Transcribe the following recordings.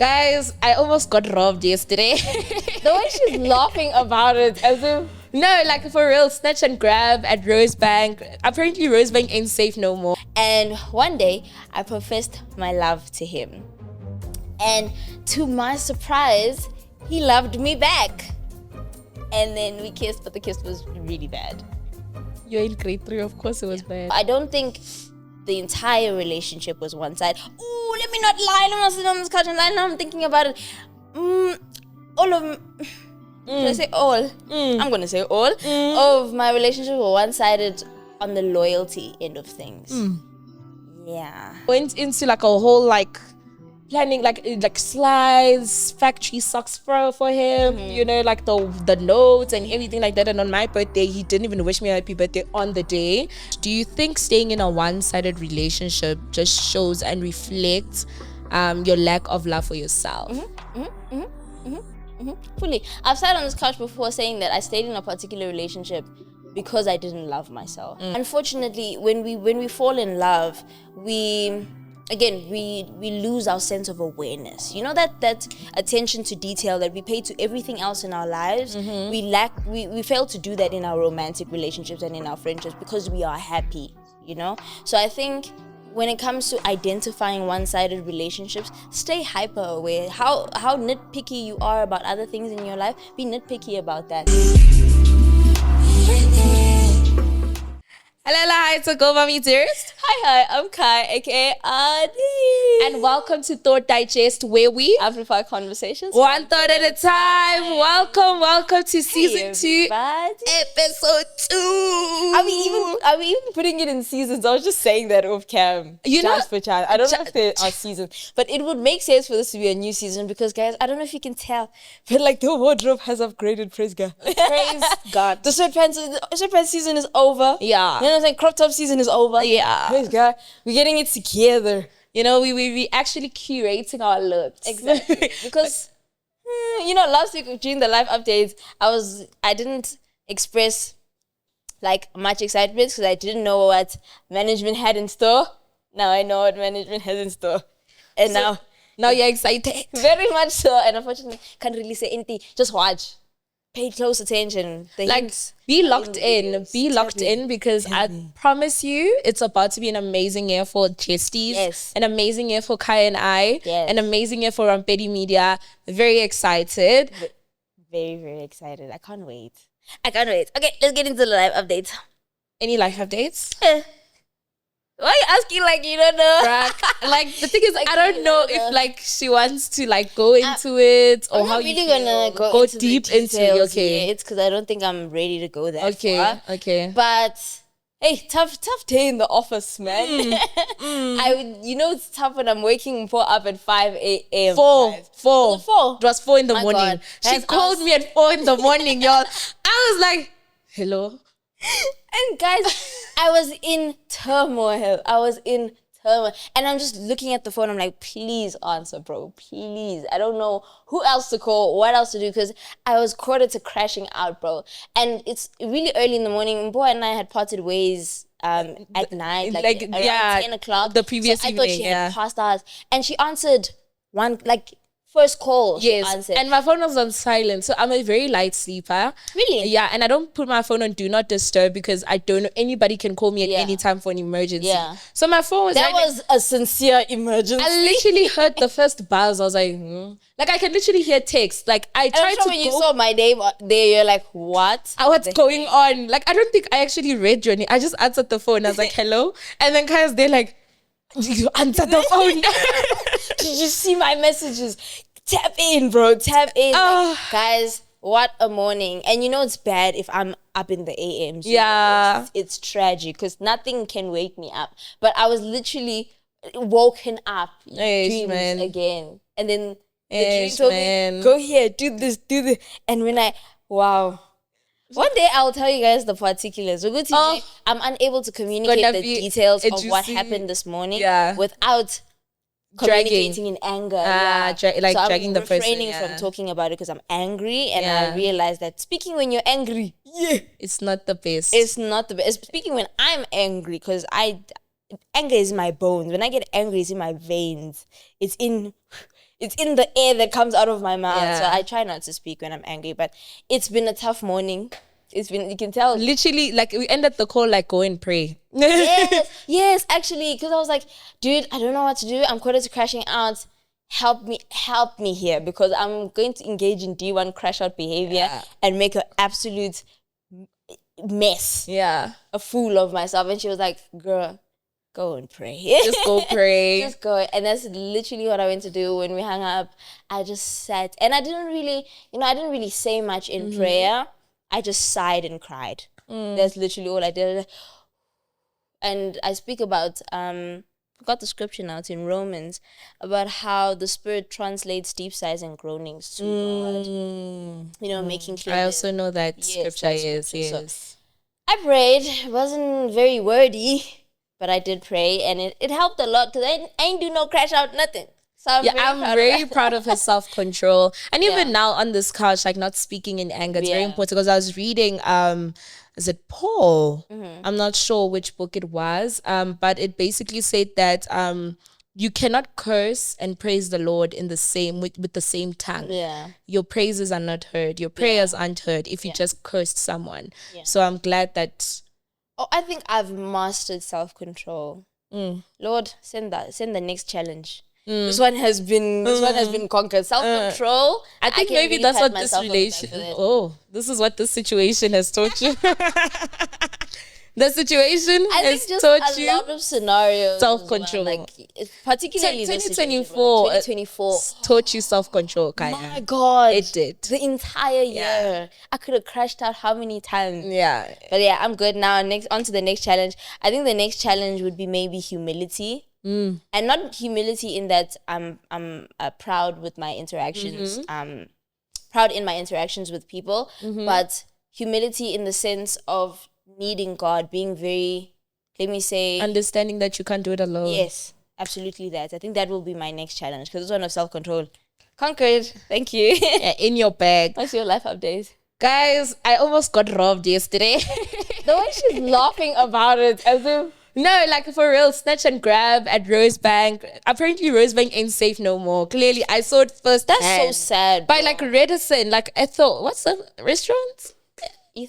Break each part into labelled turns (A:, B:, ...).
A: Guys, I almost got robbed yesterday.
B: The way she's laughing about it as if...
A: No, like for real, snatch and grab at Rosebank. Apparently Rosebank ain't safe no more.
B: And one day, I professed my love to him. And to my surprise, he loved me back. And then we kissed, but the kiss was really bad.
A: You're in grade 3, of course it was bad.
B: I don't think the entire relationship was one side. Ooh, let me not lie. Let me not sit on this couch and lie. Now I'm thinking about it. All of... Should I say all? I'm going to say all. Of my relationship were one-sided on the loyalty end of things. Yeah.
A: Went into like a whole like planning like slides, factory socks for him, you know, like the notes and everything like that. And on my birthday, he didn't even wish me a happy birthday on the day. Do you think staying in a one-sided relationship just shows and reflects your lack of love for yourself?
B: Fully. I've sat on this couch before saying that I stayed in a particular relationship because I didn't love myself. Unfortunately, when we fall in love, we lose our sense of awareness. You know, that attention to detail that we pay to everything else in our lives. We fail to do that in our romantic relationships and in our friendships because we are happy, you know? So I think when it comes to identifying one-sided relationships, stay hyper aware. How nitpicky you are about other things in your life, be nitpicky about that.
A: Hello, hi, it's Go Mommy Dearest.
B: Hi, I'm Caiah, aka Adi.
A: And welcome to Thought Digest, where we
B: amplify conversations
A: one thought at a time. Welcome to season 2, episode 2.
B: Are we even putting it in seasons? I was just saying that off cam.
A: You know,
B: for chat. I don't know if there are seasons, but it would make sense for this to be a new season because, guys, I don't know if you can tell, but like the wardrobe has upgraded. Praise God.
A: Praise God.
B: The sweatpants season is over.
A: Yeah.
B: You know what I'm saying? Crop top season is over.
A: Yeah.
B: Praise God. We're getting it together.
A: You know, we actually curating our looks.
B: Exactly. Because, you know, last week during the live updates, I didn't express like much excitement because I didn't know what management had in store. Now I know what management has in store. And
A: so, now you're excited.
B: Very much so. And unfortunately, can't really say anything. Just watch. Pay close attention.
A: Be locked in because I promise you it's about to be an amazing year for Chesties.
B: Yes.
A: An amazing year for Caiah and I.
B: Yes.
A: An amazing year for Rampedi Media. Very excited.
B: Very, very excited. I can't wait. Okay, let's get into the live updates.
A: Any life updates?
B: Why are you asking like you don't know?
A: Like the thing is, like, I don't know if like she wants to like go into it or how
B: really
A: you
B: gonna
A: go deep into it. Okay,
B: it's because I don't think I'm ready to go that far.
A: Okay.
B: But hey, tough day in the office, man. It's tough when I'm waking Mpho up at 5 a.m.
A: 4.
B: It was
A: 4 in the morning.
B: God.
A: She called me at 4 in the morning, y'all. I was like, hello.
B: And guys, I was in turmoil. And I'm just looking at the phone. I'm like, please answer, bro. Please. I don't know who else to call, what else to do, because I was quarter to crashing out, bro. And it's really early in the morning. Mpho and I had parted ways at night, like around 10 o'clock.
A: The previous
B: evening. I thought she had passed out. And she answered first call.
A: Yes,
B: she answered.
A: and my phone was on silent, so I'm a very light sleeper.
B: Really?
A: Yeah, and I don't put my phone on do not disturb because I don't know anybody can call me at any time for an emergency. Yeah. So my phone was
B: was a sincere emergency.
A: I literally heard the first buzz. I was like, like I can literally hear text. Like I tried to.
B: When you saw my name there, you're like, what?
A: What's going on? Like I don't think I actually read your name. I just answered the phone. I was like, hello, and then Kai's there like, you answered the phone.
B: Did you see my messages? Tap in, bro. Tap in. Guys, what a morning. And you know it's bad if I'm up in the AM.
A: Yeah.
B: It's tragic because nothing can wake me up. But I was literally woken up. Dreams again. And then the dream told me, go here, do this. And wow. One day I'll tell you guys the particulars. I'm unable to communicate the details of what happened this morning without communicating in anger.
A: Dragging the person.
B: I'm refraining from talking about it because I'm angry, and I realize that speaking when you're angry,
A: it's not the best.
B: It's not the best. Speaking when I'm angry, because anger is in my bones. When I get angry, it's in my veins. It's in it's in the air that comes out of my mouth.
A: Yeah.
B: So I try not to speak when I'm angry, but it's been a tough morning. It's been, you can tell.
A: Literally, like, we ended the call like, go and pray.
B: Yes, actually, because I was like, dude, I don't know what to do. I'm close to crashing out. Help me here, because I'm going to engage in D1 crash out behavior and make an absolute mess.
A: Yeah.
B: A fool of myself. And she was like, girl, go and pray.
A: Just go pray.
B: Just go. And that's literally what I went to do when we hung up. I just sat, and I didn't really say much in prayer. I just sighed and cried. That's literally all I did. And I speak about, I got the scripture now, it's in Romans, about how the Spirit translates deep sighs and groanings to God. Making clear.
A: I also know that scripture is, yes.
B: So I prayed. It wasn't very wordy, but I did pray, and it helped a lot, because I ain't do no crash out, nothing. So I'm very
A: proud of her self-control. And even now on this couch, like, not speaking in anger, it's very important, because I was reading, is it Paul? I'm not sure which book it was, but it basically said that you cannot curse and praise the Lord in the same with the same tongue.
B: Yeah.
A: Your praises are not heard. Your prayers aren't heard if you just cursed someone. Yeah. So I'm glad that...
B: Oh, I think I've mastered self-control. Lord, send the next challenge. This one has been conquered. Self-control.
A: I think maybe that's what this relation. This is what this situation has taught you. The situation has taught you
B: a lot of scenarios.
A: Self-control.
B: Like, particularly
A: 2024 taught you self-control, Caiah.
B: My God.
A: It did.
B: The entire year. I could have crashed out how many times?
A: Yeah.
B: But yeah, I'm good now. On to the next challenge. I think the next challenge would be maybe humility. And not humility in that I'm proud with my interactions, proud in my interactions with people, but humility in the sense of needing God, being very, let me say,
A: understanding that you can't do it alone.
B: Yes, absolutely that. I think that will be my next challenge, because this one of self-control. Conquered. Thank you.
A: In your bag.
B: What's your life update?
A: Guys, I almost got robbed yesterday.
B: The way she's laughing about it, as if...
A: No, like, for real, snatch and grab at Rosebank. Apparently, Rosebank ain't safe no more. Clearly, I saw it first.
B: That's so sad.
A: By, like, Redison, like, I thought, what's the restaurant?
B: Can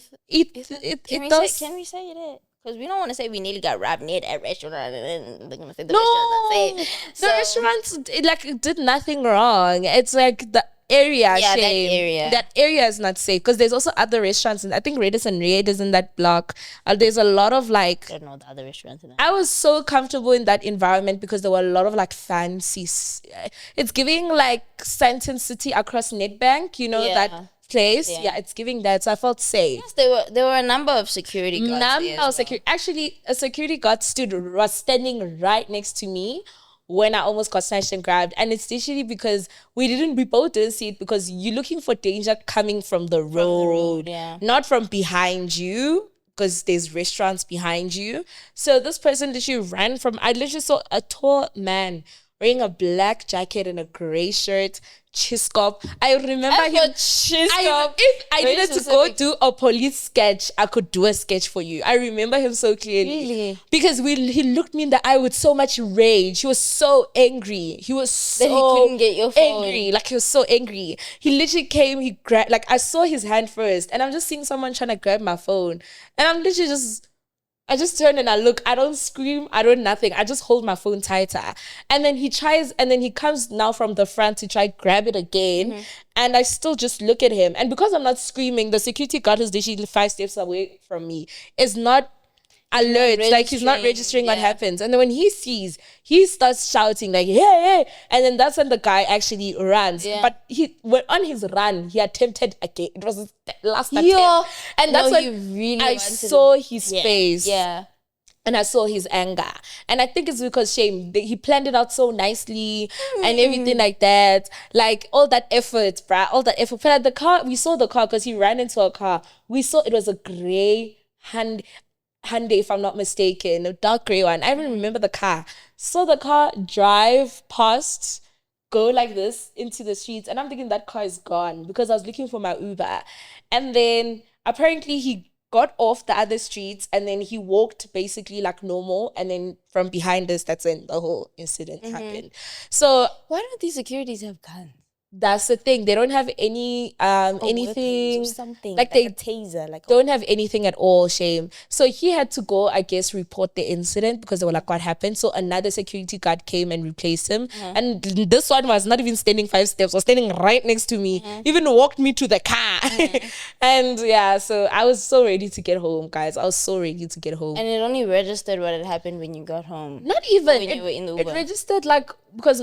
B: we say it? Because we don't want to say we nearly got robbed near that restaurant. And they're going to say the restaurant.
A: The restaurants, it did nothing wrong. It's like the area.
B: Yeah,
A: shame. That area is not safe, because there's also other restaurants, and I think Radisson Red is in that block. There's a lot of, like,
B: I don't know the other restaurants in that.
A: I was so comfortable in that environment because there were a lot of, like, fancy. It's giving like Sandton City across Nedbank, that place. Yeah, it's giving that, so I felt safe.
B: Yes, there were a number of security guards.
A: Actually, a security guard was standing right next to me when I almost got snatched and grabbed. And it's literally because we both didn't see it, because you're looking for danger coming from the road, not from behind you, because there's restaurants behind you. So this person literally I literally saw a tall man wearing a black jacket and a gray shirt, Chiscop. I remember him. If I needed to go do a police sketch, I could do a sketch for you. I remember him so clearly.
B: Really?
A: Because he looked me in the eye with so much rage. He was so angry. He was so
B: that he couldn't get your phone.
A: Angry. Like, he was so angry. He literally came, he grabbed, like, I saw his hand first, and I'm just seeing someone trying to grab my phone. And I'm literally I just turn and I look. I don't scream. I don't nothing. I just hold my phone tighter. And then he comes now from the front to try grab it again. And I still just look at him. And because I'm not screaming, the security guard who's literally 5 steps away from me is not alert. Like, he's not registering what happens. And then when he sees, he starts shouting like, hey, hey. And then that's when the guy actually runs. But on his run, he attempted again. It was his last attempt. And that's when I saw his face.
B: Yeah.
A: And I saw his anger. And I think it's because he planned it out so nicely and everything like that. Like, all that effort, bruh. All that effort. But at we saw the car because he ran into a car. We saw it was a grey Hyundai, if I'm not mistaken, a dark grey one. I even remember the car. Saw the car drive past, go like this into the streets, and I'm thinking that car is gone because I was looking for my Uber. And then apparently he got off the other streets, and then he walked basically like normal, and then from behind us, that's when the whole incident happened. So
B: Why don't these securities have guns?
A: that's the thing. They don't have any anything
B: Or something
A: like
B: a
A: they
B: taser, like
A: don't have anything at all. Shame. So he had to go, I guess, report the incident because they were like, what happened? So another security guard came and replaced him, and this one was not even standing 5 steps, was standing right next to me, even walked me to the car. And yeah, so I was so ready to get home, guys. I was so ready to get home.
B: And it only registered what had happened when you got home.
A: Not even
B: when you were in the Uber.
A: It registered like because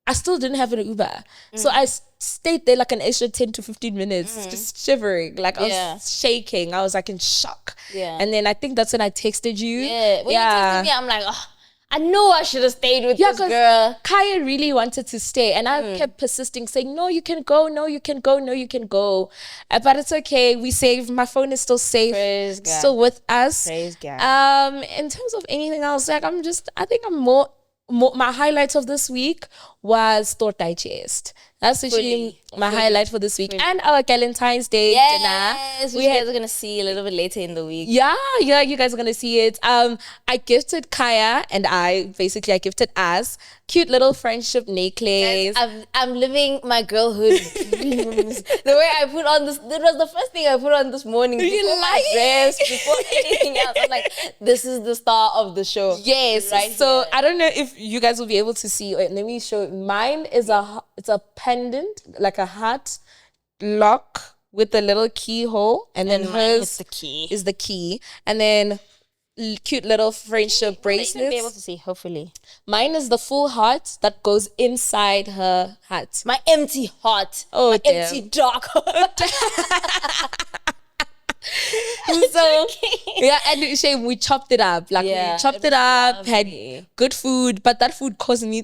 A: I still didn't have an Uber. So I stayed there like an extra 10 to 15 minutes, just shivering. Like I was shaking. I was like in shock.
B: Yeah.
A: And then I think that's when I texted you.
B: Yeah. When you texted me, I'm like, oh, I knew I should have stayed with this girl.
A: Kaiah really wanted to stay. And I kept persisting, saying, no, you can go. No, you can go. No, you can go. But it's okay. We saved. My phone is still safe.
B: Praise God.
A: Still with us.
B: Praise God.
A: In terms of anything else, like I think I'm more my highlights of this week was Thought Digest. That's actually my highlight for this week. And our Valentine's Day dinner.
B: We guys are going to see a little bit later in the week.
A: Yeah, you guys are going to see it. I gifted Kaiah and I gifted us cute little friendship necklace.
B: Guys, I'm living my girlhood dreams. The way I put on this, it was the first thing I put on this morning. Before my dress, before anything else. I'm like, this is the star of the show.
A: Yes.
B: Right
A: so
B: here.
A: I don't know if you guys will be able to see. Wait, let me show. Mine is it's a pendant, like a heart lock with a little keyhole, and then hers is the key, and then cute little friendship bracelets.
B: You'll be able to see, hopefully.
A: Mine is the full heart that goes inside her heart.
B: My empty heart.
A: Oh,
B: my
A: damn.
B: empty dark heart.
A: So yeah, and shame we chopped it up. Like we chopped it up, lovely. Had good food, but that food caused me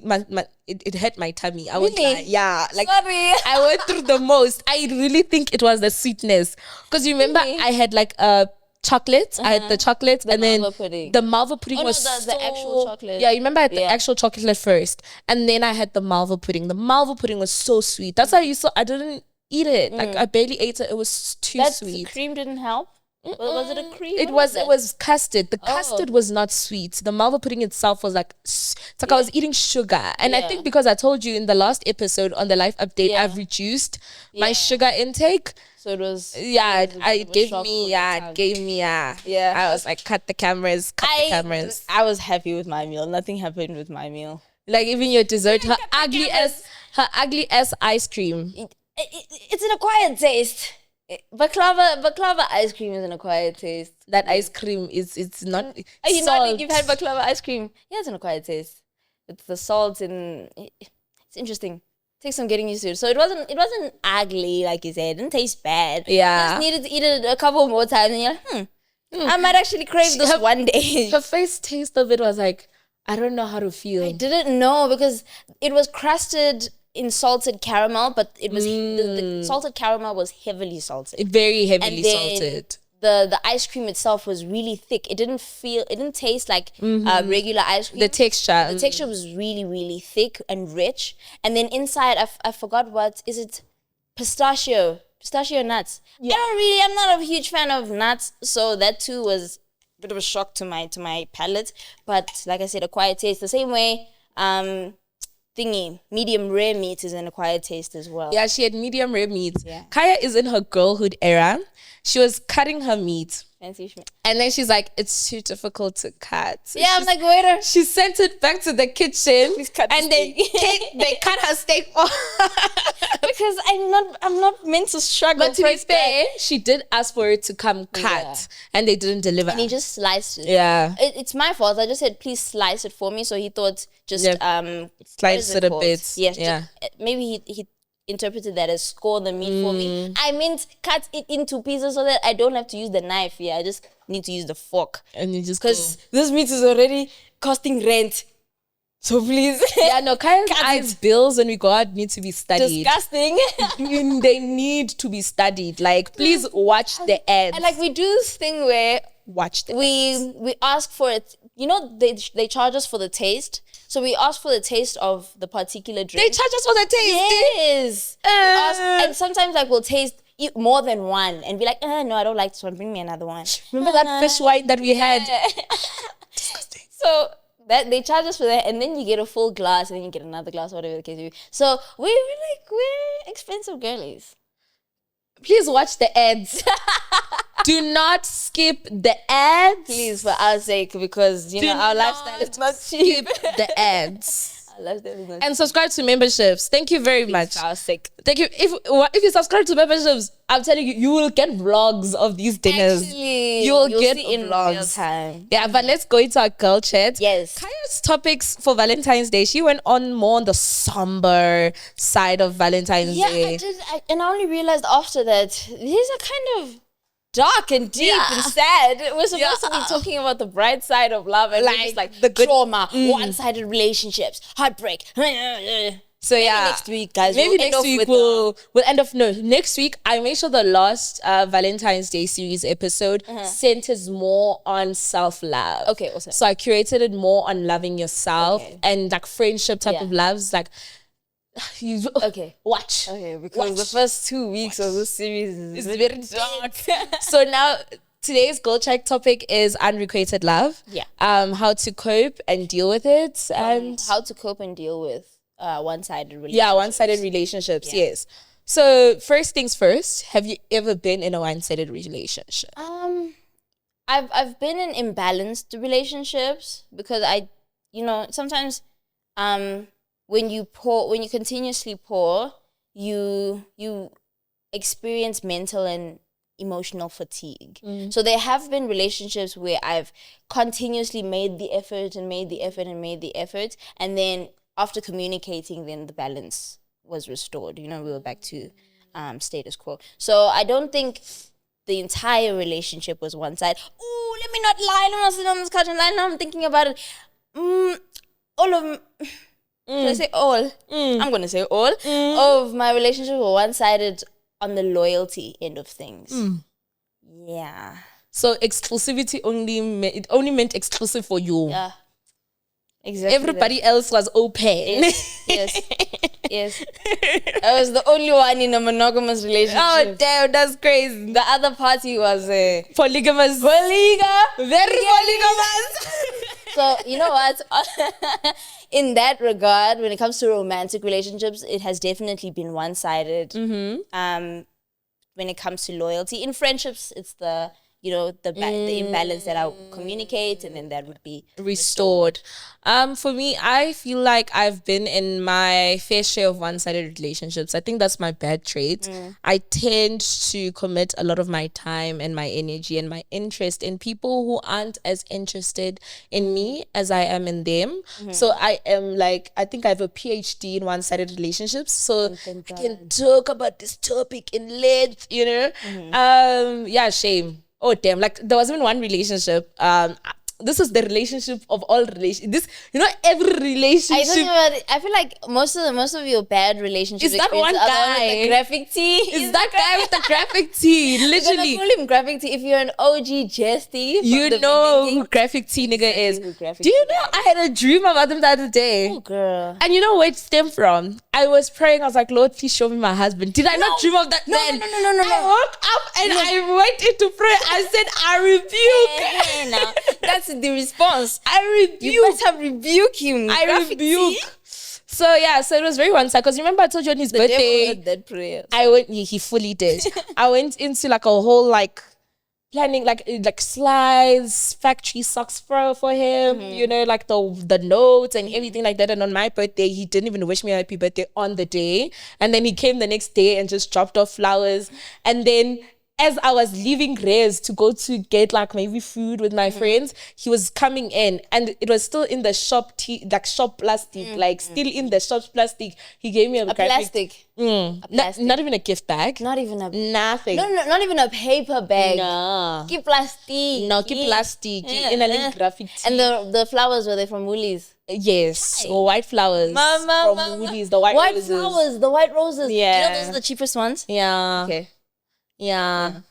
A: it hurt my tummy. I was like, yeah, like
B: sorry.
A: I went through the most. I really think it was the sweetness. Because you remember I had like a chocolate. I had the chocolate and then the malva pudding was
B: the actual chocolate.
A: Yeah, you remember I had the actual chocolate first. And then I had the malva pudding. The malva pudding was so sweet. That's why I didn't eat it. Like I barely ate it. It was too sweet.
B: Cream didn't help. Was it a cream?
A: It was custard. The custard was not sweet. The malva pudding itself was like it's like I was eating sugar. And I think because I told you in the last episode on the life update, I've reduced my sugar intake.
B: So it was
A: it gave me I was like, cut the cameras.
B: I was happy with my meal. Nothing happened with my meal.
A: Like even your dessert, her ugly ass ice cream.
B: It's an acquired taste. Baklava ice cream is an acquired taste.
A: That ice cream it's not.
B: You know, you've had baklava ice cream. Yeah, it's an acquired taste. It's the salt and it's interesting. Takes some getting used to. So it wasn't ugly like you said. It didn't taste bad.
A: Yeah,
B: you just needed to eat it a couple more times, and you're like, I might actually crave this one day.
A: Her face taste of it was like, I don't know how to feel.
B: I didn't know because it was crusted in salted caramel, but it was the salted caramel was heavily salted.
A: Very heavily salted.
B: The ice cream itself was really thick. It didn't taste like regular ice cream.
A: The texture
B: was really, really thick and rich. And then inside, I forgot what is it? Pistachio nuts. Yeah. I'm not a huge fan of nuts, so that too was a bit of a shock to my palate. But like I said, acquired taste. The same way, medium rare meat is an acquired taste as well.
A: Yeah, she had medium rare meat. Yeah. Kaiah is in her girlhood era. She was cutting her meat.
B: Fancy.
A: And then she's like, it's too difficult to cut. So
B: I'm like, waiter.
A: She sent it back to the kitchen.
B: Please cut
A: and they cut her steak off.
B: Because I'm not meant to struggle.
A: But to be fair, she did ask for it to come cut. And they didn't deliver.
B: And he just sliced it.
A: Yeah.
B: It's my fault. I just said, please slice it for me. So he thought just
A: slice it a bit.
B: Yes. Yeah. Maybe he interpreted that as score the meat for me. I meant cut it into pieces so that I don't have to use the knife. Yeah, I just need to use the fork.
A: And you just
B: because this meat is already costing rent. So please.
A: Yeah, no, Kaiah's bills when we go out need to be studied.
B: Disgusting.
A: They need to be studied. Like, please watch the ads.
B: And like we do this thing where
A: watch the
B: ads. We ask for it. You know, they charge us for the taste. So we ask for the taste of the particular drink.
A: They charge us for the taste.
B: Yes. And sometimes like we'll taste eat more than one and be like, no, I don't like this one. Bring me another one.
A: Remember that fish wine that we had?
B: Disgusting. So that they charge us for that, and then you get a full glass, and then you get another glass, whatever the case may be. So we're expensive girlies.
A: Please watch the ads. Do not skip the ads.
B: Please, for our sake, because our lifestyle is not cheap.
A: The ads.
B: And
A: And subscribe to memberships. Thank you very much.
B: for our sake.
A: Thank you. If you subscribe to memberships, I'm telling you, you will get vlogs of these dinners.
B: Actually,
A: You'll
B: get
A: see
B: in
A: vlogs.
B: real time.
A: Yeah, but let's go into our girl chat.
B: Yes.
A: Caia's topics for Valentine's Day. She went on more on the somber side of Valentine's Day.
B: I did, and I only realized after that these are kind of dark and deep and sad. We're supposed to be talking about the bright side of love and like the good trauma, one-sided relationships, heartbreak.
A: So
B: Maybe next week, guys.
A: Maybe
B: we'll end
A: next
B: off
A: week
B: with
A: we'll end off. No, next week I make sure the last Valentine's Day series episode centers more on self-love.
B: Okay, awesome.
A: So I curated it more on loving yourself and like friendship type of loves. Like you watch.
B: Okay, because the first 2 weeks of this series is
A: It's very dark. So now today's goal check topic is unrequited love.
B: Yeah.
A: How to cope and deal with it, and
B: how to cope and deal with one-sided relationships.
A: yeah, one-sided relationships. Yes. So first things first, have you ever been in a one-sided relationship?
B: I've been in imbalanced relationships because sometimes when you continuously pour, you experience mental and emotional fatigue. So there have been relationships where I've continuously made the effort and made the effort and made the effort, and then after communicating, then the balance was restored. We were back to status quo. So I don't think the entire relationship was one side. Oh, let me not lie. Let me not sit on this couch and lie. Now I'm thinking about it. All of... Should I say all? I'm going to say all of my relationships were one-sided on the loyalty end of things. Yeah.
A: So exclusivity only meant exclusive for you.
B: Yeah. Exactly.
A: Everybody else was open.
B: Yes. I was the only one in a monogamous relationship.
A: Oh damn, that's crazy.
B: The other party was
A: Polygamous. Very polygamous.
B: So you know what? In that regard, when it comes to romantic relationships, it has definitely been one-sided. When it comes to loyalty, in friendships, it's the imbalance that I'll communicate, and then that would be
A: restored. For me, I feel like I've been in my fair share of one-sided relationships. I think that's my bad trait. I tend to commit a lot of my time and my energy and my interest in people who aren't as interested in me as I am in them. So I think I have a PhD in one-sided relationships. So I can talk about this topic in length, shame. Oh damn! Like there was even one relationship. This is the relationship of all relations. Every relationship.
B: I feel like most of your bad relationships
A: is that one guy
B: with the graphic tee.
A: Is that guy with the graphic tee? Literally,
B: call him graphic tee. If you're an OG Jesty,
A: you know who graphic tee nigga is. Do you know I had a dream about him the other day?
B: Oh girl!
A: And you know where it stemmed from? I was praying. I was like, Lord, please show me my husband. Did I not dream of that man?
B: No.
A: I woke up and I went into prayer. I said, I rebuke.
B: Now that's the response.
A: I rebuke.
B: You better rebuke him.
A: I rebuke. So it was very one-sided. Because remember I told you on his birthday.
B: Devil heard that prayer.
A: I went. He fully did. I went into like a whole planning like slides, factory socks for him. Like the notes and everything like that. And on my birthday, he didn't even wish me a happy birthday on the day. And then he came the next day and just dropped off flowers. And then as I was leaving Rez to go to get like maybe food with my friends, he was coming in and it was still in the shop shop plastic, still in the shop plastic. He gave me a
B: plastic.
A: Not even a gift bag.
B: Not even a
A: nothing.
B: No, not even a paper bag.
A: No.
B: Keep plastic.
A: No, keep plastic. In a little graphic tee.
B: And the flowers, were they from Woolies?
A: Yes, white flowers from Woolies. The white roses.
B: Flowers, the white roses.
A: Yeah.
B: Those are the cheapest ones?
A: Yeah.
B: Okay.
A: Yeah,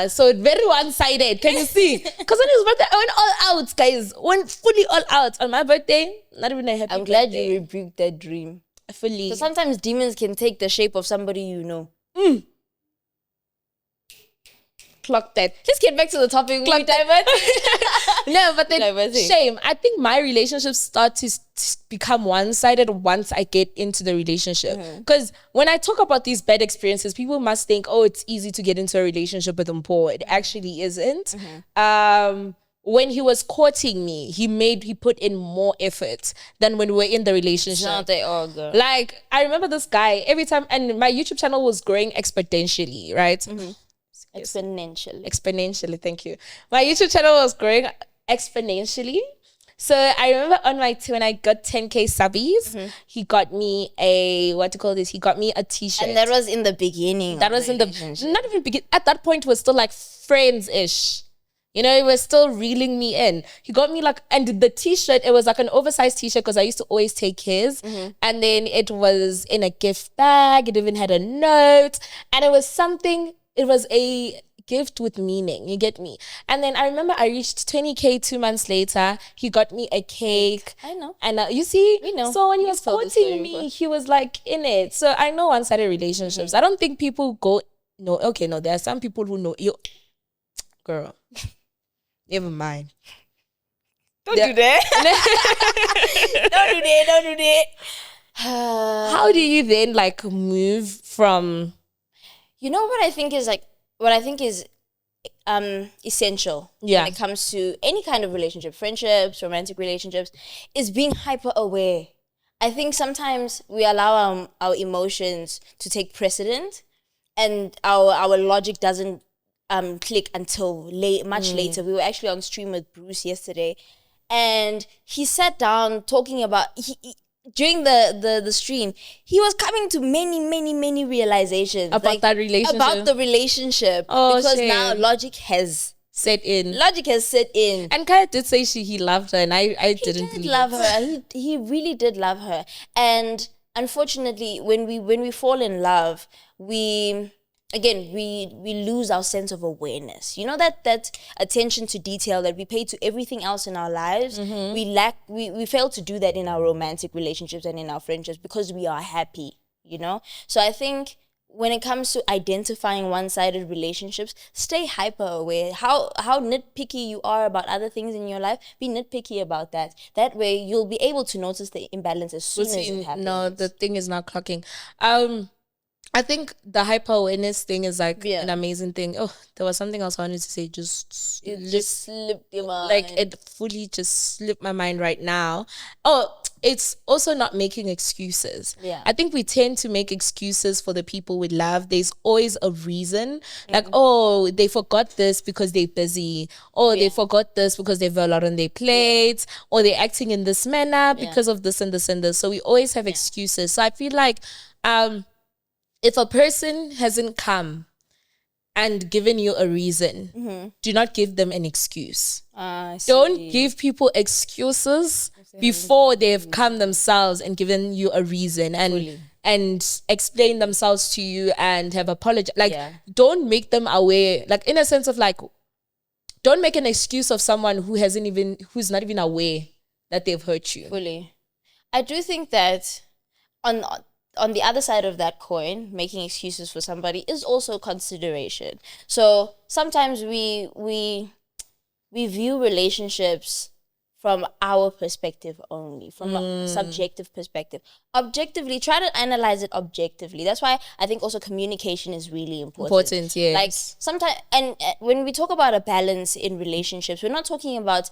A: so very one-sided. Can you see? Because on his birthday, I went all out, guys. Went fully all out. On my birthday, not even a happy
B: I'm glad you rebuked that dream.
A: Fully.
B: So sometimes demons can take the shape of somebody you know.
A: clock that.
B: Let's get back to the topic.
A: Clock that. No, but then
B: Diverting.
A: shame. I think my relationships start to become one-sided once I get into the relationship. Because when I talk about these bad experiences, people must think, oh, it's easy to get into a relationship with Mpho. It actually isn't. When he was courting me, he put in more effort than when we were in the relationship.
B: Not they all go.
A: Like, I remember this guy every time, and my YouTube channel was growing exponentially, right? Exponentially, thank you. My YouTube channel was growing exponentially. So I remember when I got 10K subbies, he got me he got me a t-shirt.
B: And that was in the beginning.
A: That was in the, not even beginning. At that point, we're still like friends-ish. You know, it was still reeling me in. He got me and the t-shirt, it was like an oversized t-shirt because I used to always take his. And then it was in a gift bag. It even had a note. And it was a gift with meaning. You get me? And then I remember I reached 20K 2 months later. He got me a cake.
B: I know.
A: And you see?
B: We know.
A: So when he was courting me, he was like in it. So I know one-sided relationships. I don't think people go, no, there are some people who know. Girl. Never mind.
B: Don't do that. Don't do that.
A: How do you then move from?
B: You know what I think is essential when it comes to any kind of relationship, friendships, romantic relationships, is being hyper aware. I think sometimes we allow our emotions to take precedent, and our logic doesn't click until much later. We were actually on stream with Bruce yesterday, and he sat down talking about during the stream, he was coming to many realizations
A: about that relationship,
B: about the relationship, because now logic has set in.
A: And Caiah did say he loved her, and I didn't
B: love her. He really did love her, and unfortunately, when we fall in love, we lose our sense of awareness. You know, that attention to detail that we pay to everything else in our lives. We fail to do that in our romantic relationships and in our friendships because we are happy, you know? So I think when it comes to identifying one-sided relationships, stay hyper aware. How nitpicky you are about other things in your life, be nitpicky about that. That way you'll be able to notice the imbalance as soon as it happens.
A: No, the thing is not clocking. I think the hyper awareness thing is an amazing thing. Oh, there was something else I wanted to say. Just
B: slipped your mind.
A: It fully just slipped my mind right now. Oh, it's also not making excuses.
B: Yeah.
A: I think we tend to make excuses for the people we love. There's always a reason. Oh, they forgot this because they're busy. Or they forgot this because they've a lot on their plates. Or they're acting in this manner because of this and this and this. So we always have excuses. So I feel like if a person hasn't come and given you a reason, do not give them an excuse. Don't give people excuses before they've come themselves and given you a reason and explain themselves to you and have apologized. Don't make them aware. In a sense of don't make an excuse of someone who's not even aware that they've hurt you.
B: Fully. I do think that on the other side of that coin, making excuses for somebody is also consideration. So sometimes we view relationships from our perspective only, from a subjective perspective. Objectively, try to analyze it objectively. That's why I think also communication is really important.
A: Yes.
B: Sometimes, and when we talk about a balance in relationships, we're not talking about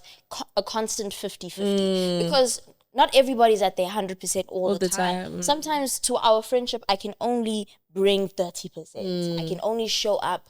B: a constant 50-50 because not everybody's at their 100% all the time. Sometimes to our friendship, I can only bring 30%. I can only show up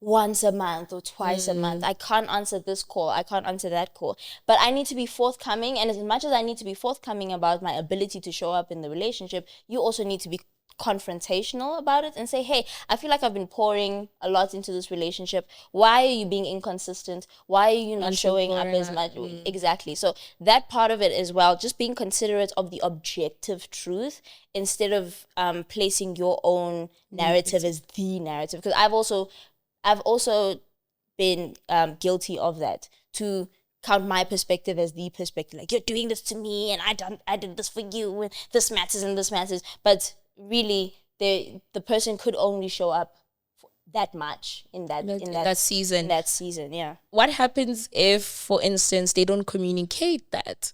B: once a month or twice a month. I can't answer this call. I can't answer that call. But I need to be forthcoming. And as much as I need to be forthcoming about my ability to show up in the relationship, you also need to be confrontational about it and say, hey, I feel like I've been pouring a lot into this relationship. Why are you being inconsistent? Why are you not showing up as much? Exactly. So that part of it as well, just being considerate of the objective truth instead of placing your own narrative as the narrative. Because I've also been guilty of that, to count my perspective as the perspective. You're doing this to me and I did this for you and this matters and this matters. But really, the person could only show up that much in that
A: season.
B: In that season, yeah.
A: What happens if, for instance, they don't communicate that?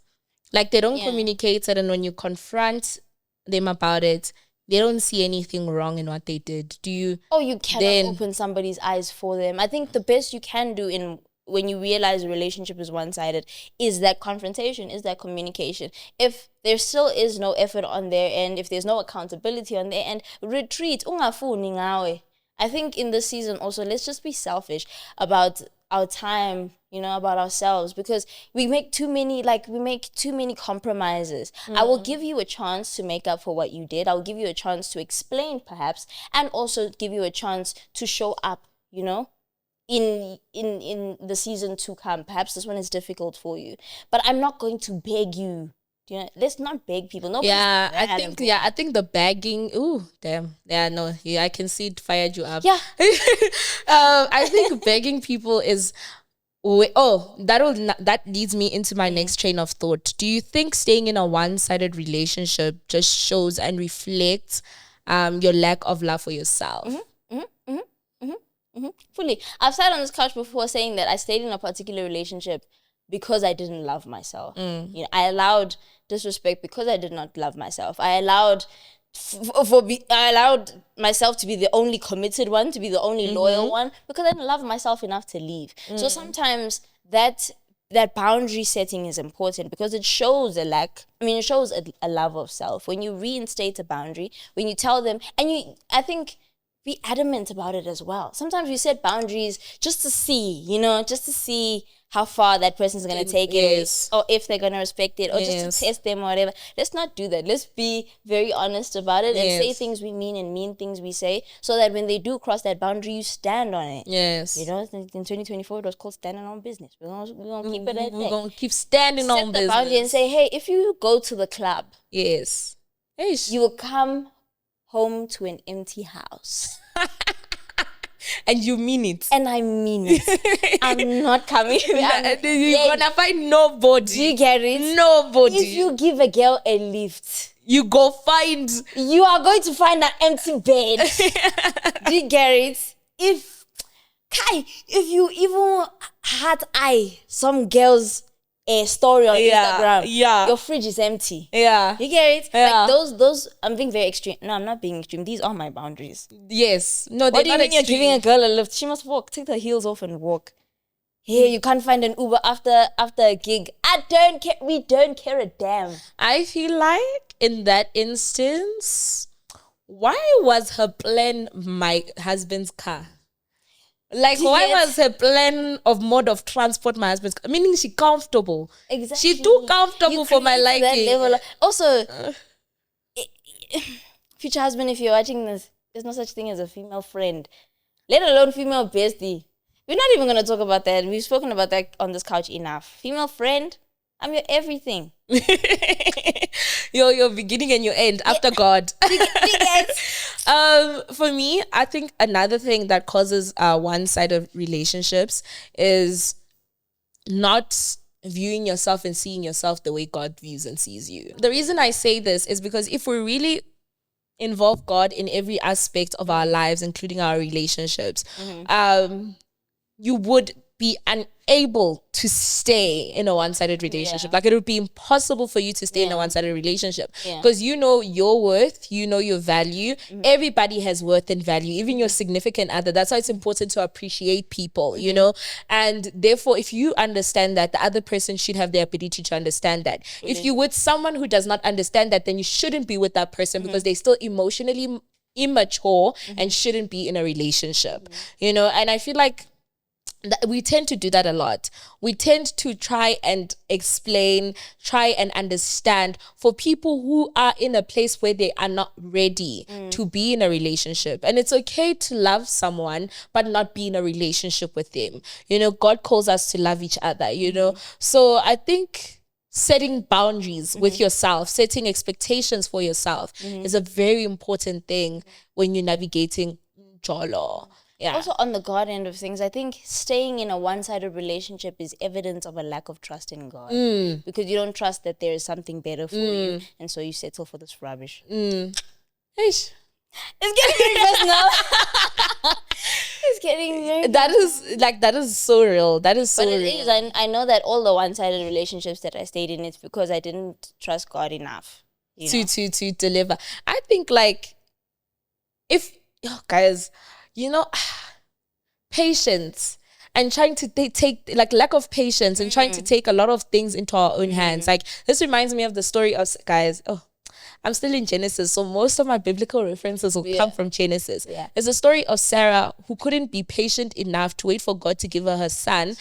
A: Like they don't communicate it, and when you confront them about it, they don't see anything wrong in what they did. Do you?
B: Oh, you cannot open somebody's eyes for them. I think the best you can do when you realize a relationship is one-sided is that confrontation, is that communication. If there still is no effort on their end, if there's no accountability on their end, retreat. Ungafuni ngawe. I think in this season also, let's just be selfish about our time, about ourselves, because we make too many compromises. I will give you a chance to make up for what you did. I will give you a chance to explain perhaps, and also give you a chance to show up, in the season to come. Perhaps this one is difficult for you, but I'm not going to beg you. Let's not beg people.
A: I think the begging. Ooh, damn. Yeah, no. Yeah, I can see it fired you up.
B: Yeah.
A: I think begging people is. That leads me into my next train of thought. Do you think staying in a one-sided relationship just shows and reflects your lack of love for yourself?
B: Fully. I've sat on this couch before saying that I stayed in a particular relationship because I didn't love myself. I allowed disrespect because I did not love myself. I allowed myself to be the only committed one, to be the only loyal one, because I didn't love myself enough to leave. So sometimes that boundary setting is important, because it shows it shows a love of self. When you reinstate a boundary, when you tell them, and I think be adamant about it as well. Sometimes we set boundaries just to see, how far that person's going to take it, or if they're going to respect it, or just to test them or whatever. Let's not do that. Let's be very honest about it and say things we mean and mean things we say, so that when they do cross that boundary, you stand on it.
A: Yes.
B: In 2024, it was called standing on business. We're going to keep it at that.
A: We're going to keep standing on business.
B: Set the boundary and say, hey, if you go to the club,
A: yes,
B: you will come home to an empty house.
A: And you mean it.
B: And I mean it. I'm not coming.
A: You're gonna find nobody.
B: Do you get it?
A: Nobody.
B: If you give a girl a lift,
A: you are
B: going to find an empty bed. Do you get it? If you even had some girls a story on Instagram, your fridge is empty.
A: Yeah.
B: You get it?
A: Yeah.
B: Like those, I'm being very extreme. No, I'm not being extreme. These are my boundaries.
A: Yes. No,
B: what do you mean you're giving a girl a lift? She must walk. Take the heels off and walk. Hey, you can't find an Uber after a gig. I don't care. We don't care a damn.
A: I feel like in that instance, why was her plan my husband's car? Like, why was her plan of mode of transport my husband's car? Meaning she comfortable.
B: Exactly.
A: She too comfortable for my liking.
B: Also, future husband, if you're watching this, there's no such thing as a female friend, let alone female bestie. We're not even going to talk about that. We've spoken about that on this couch enough. Female friend, I'm your everything.
A: Your beginning and your end after God. For me, I think another thing that causes one-sided relationships is not viewing yourself and seeing yourself the way God views and sees you. The reason I say this is because if we really involve God in every aspect of our lives, including our relationships, you would be unable to stay in a one-sided relationship. Like, it would be impossible for you to stay in a one-sided relationship, because you know your worth, you know your value. Everybody has worth and value, even your significant other. That's why it's important to appreciate people, you know, and therefore if you understand that, the other person should have the ability to understand that. If you're with someone who does not understand that, then you shouldn't be with that person, because they're still emotionally immature and shouldn't be in a relationship, you know. And I feel like we tend to do that a lot. We tend to try and explain, try and understand for people who are in a place where they are not ready to be in a relationship. And it's okay to love someone, but not be in a relationship with them. You know, God calls us to love each other, you know. So I think setting boundaries with yourself, setting expectations for yourself is a very important thing when you're navigating Jolo. Yeah.
B: Also, on the God end of things, I think staying in a one-sided relationship is evidence of a lack of trust in God. Because you don't trust that there is something better for you, and so you settle for this rubbish.
A: It's
B: getting very personal. getting very.
A: That is so real. That is so
B: But it
A: real.
B: is. I know that all the one-sided relationships that I stayed in, it's because I didn't trust God enough.
A: To deliver. I think like if guys, patience and trying to take like lack of patience and trying to take a lot of things into our own hands. Like this reminds me of the story of guys. I'm still in Genesis, so most of my biblical references will come from Genesis.
B: Yeah.
A: There's a story of Sarah who couldn't be patient enough to wait for God to give her son.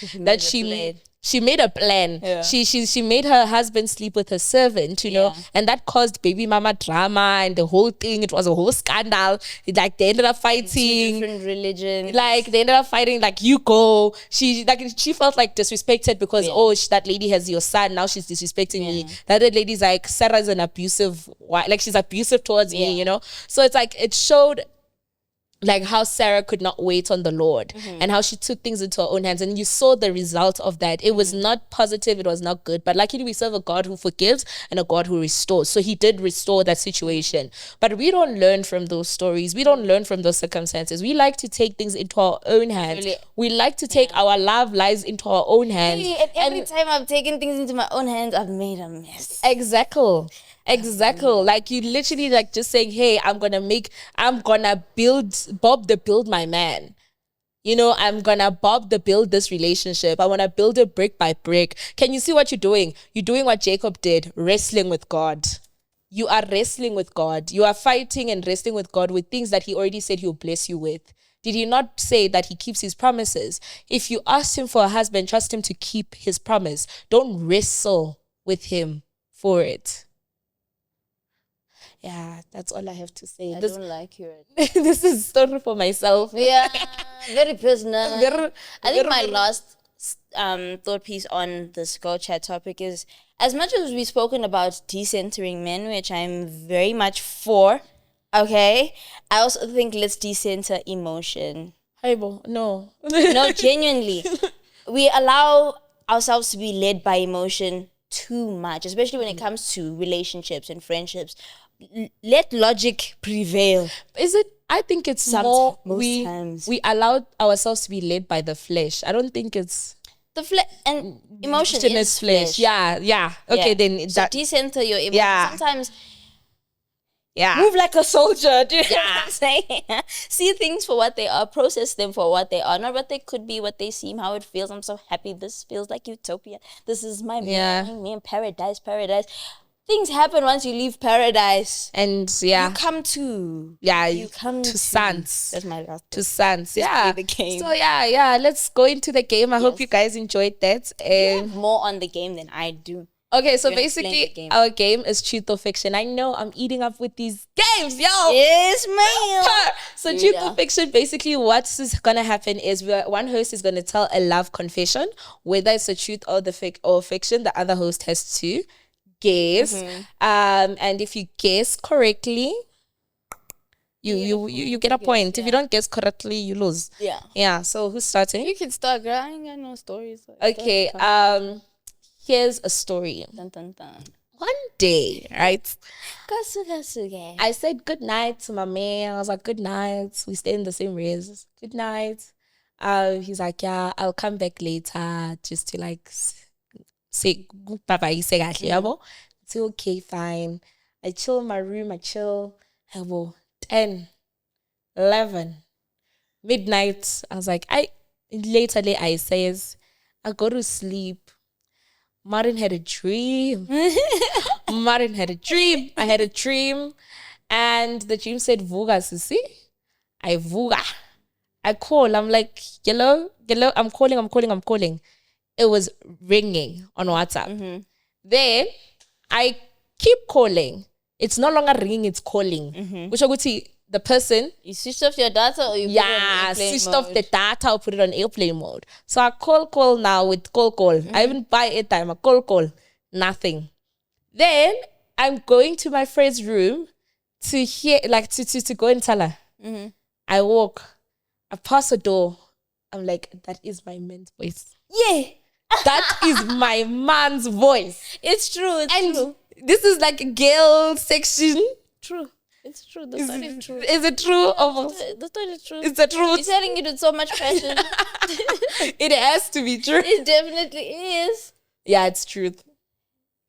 A: She made a plan.
B: Yeah.
A: She made her husband sleep with her servant, know, and that caused baby mama drama and the whole thing. It was a whole scandal. Like they ended up fighting.
B: Two different religions.
A: Like they ended up fighting. Like you go. She felt like disrespected because that lady has your son. Now she's disrespecting me. The other lady's like Sarah's an abusive. Like she's abusive towards me. So it's like it showed like how Sarah could not wait on the Lord and how she took things into her own hands. And you saw the result of that. It was not positive. It was not good. But luckily we serve a God who forgives and a God who restores. So he did restore that situation. But we don't learn from those stories. We don't learn from those circumstances. We like to take things into our own hands. Really? We like to take our love lives into our own hands.
B: And every time I've taken things into my own hands, I've made a mess.
A: Exactly. Like you literally like just saying, hey, I'm gonna build my man. I'm gonna build this relationship. I wanna build it brick by brick. Can you see what you're doing? You're doing what Jacob did, wrestling with God. You are wrestling with God. You are fighting and wrestling with God with things that he already said he'll bless you with. Did he not say that he keeps his promises? If you ask him for a husband, trust him to keep his promise. Don't wrestle with him for it. Yeah, that's all I have to say.
B: I don't like it.
A: This is a story for myself.
B: Yeah, very personal. I think my last thought piece on this girl chat topic is, as much as we've spoken about decentering men, which I'm very much for, okay, I also think let's decenter emotion.
A: No.
B: No, genuinely. We allow ourselves to be led by emotion too much, especially when it comes to relationships and friendships. Let logic prevail.
A: Is it? I think it's
B: most
A: we
B: times.
A: We allow ourselves to be led by the flesh. I don't think it's
B: the flesh and emotion is flesh.
A: Yeah. Okay, then
B: so decenter your emotion.
A: Yeah.
B: Sometimes
A: move
B: like a soldier. Do you know what I'm saying? See things for what they are, process them for what they are, not what they could be, what they seem, how it feels. I'm so happy. This feels like utopia. This is my man in paradise. Things happen once you leave paradise,
A: and
B: you come to
A: Sans.
B: That's my last.
A: To Sans, yeah.
B: The game.
A: So let's go into the game. I hope you guys enjoyed that.
B: You have more on the game than I do.
A: Okay, so basically our game is truth or fiction. I know I'm eating up with these games, yo.
B: Yes, ma'am.
A: So truth or fiction, basically what's gonna happen is one host is gonna tell a love confession, whether it's a truth or fiction. The other host has to guess, and if you guess correctly, you get a point. If you don't guess correctly, you lose. Yeah. So who's starting?
B: You can start, girl. I ain't got no stories.
A: Okay. Here's a story.
B: Dun, dun, dun.
A: One day, right?
B: I
A: I said good night to my man. I was like, good night. We stay in the same res. Good night. He's like, yeah, I'll come back later just to like say bye-bye. He said, it's okay, fine. I chill in my room. I chill. 10, 11, midnight. I was like, later I says, I go to sleep. Martin had a dream. I had a dream. And the dream said, Vuga, sisi. I vuga. I call. I'm like, hello. I'm calling. It was ringing on WhatsApp. Then I keep calling. It's no longer ringing, it's calling. Which I would see the person.
B: You switched off your data or you put it on airplane
A: switched
B: mode?
A: off the data or put it on airplane mode. So I call now with call. I even buy airtime. I call. Nothing. Then I'm going to my friend's room to hear, like to go and tell her. I walk. I pass the door. I'm like, that is my man's voice.
B: Yeah.
A: That is my man's voice.
B: It's true.
A: This is like a girl section.
B: True. It's true. The story is true.
A: Is it true?
B: The story is true.
A: It's the truth.
B: You're telling it with so much passion.
A: It has to be true.
B: It definitely is.
A: Yeah, it's truth.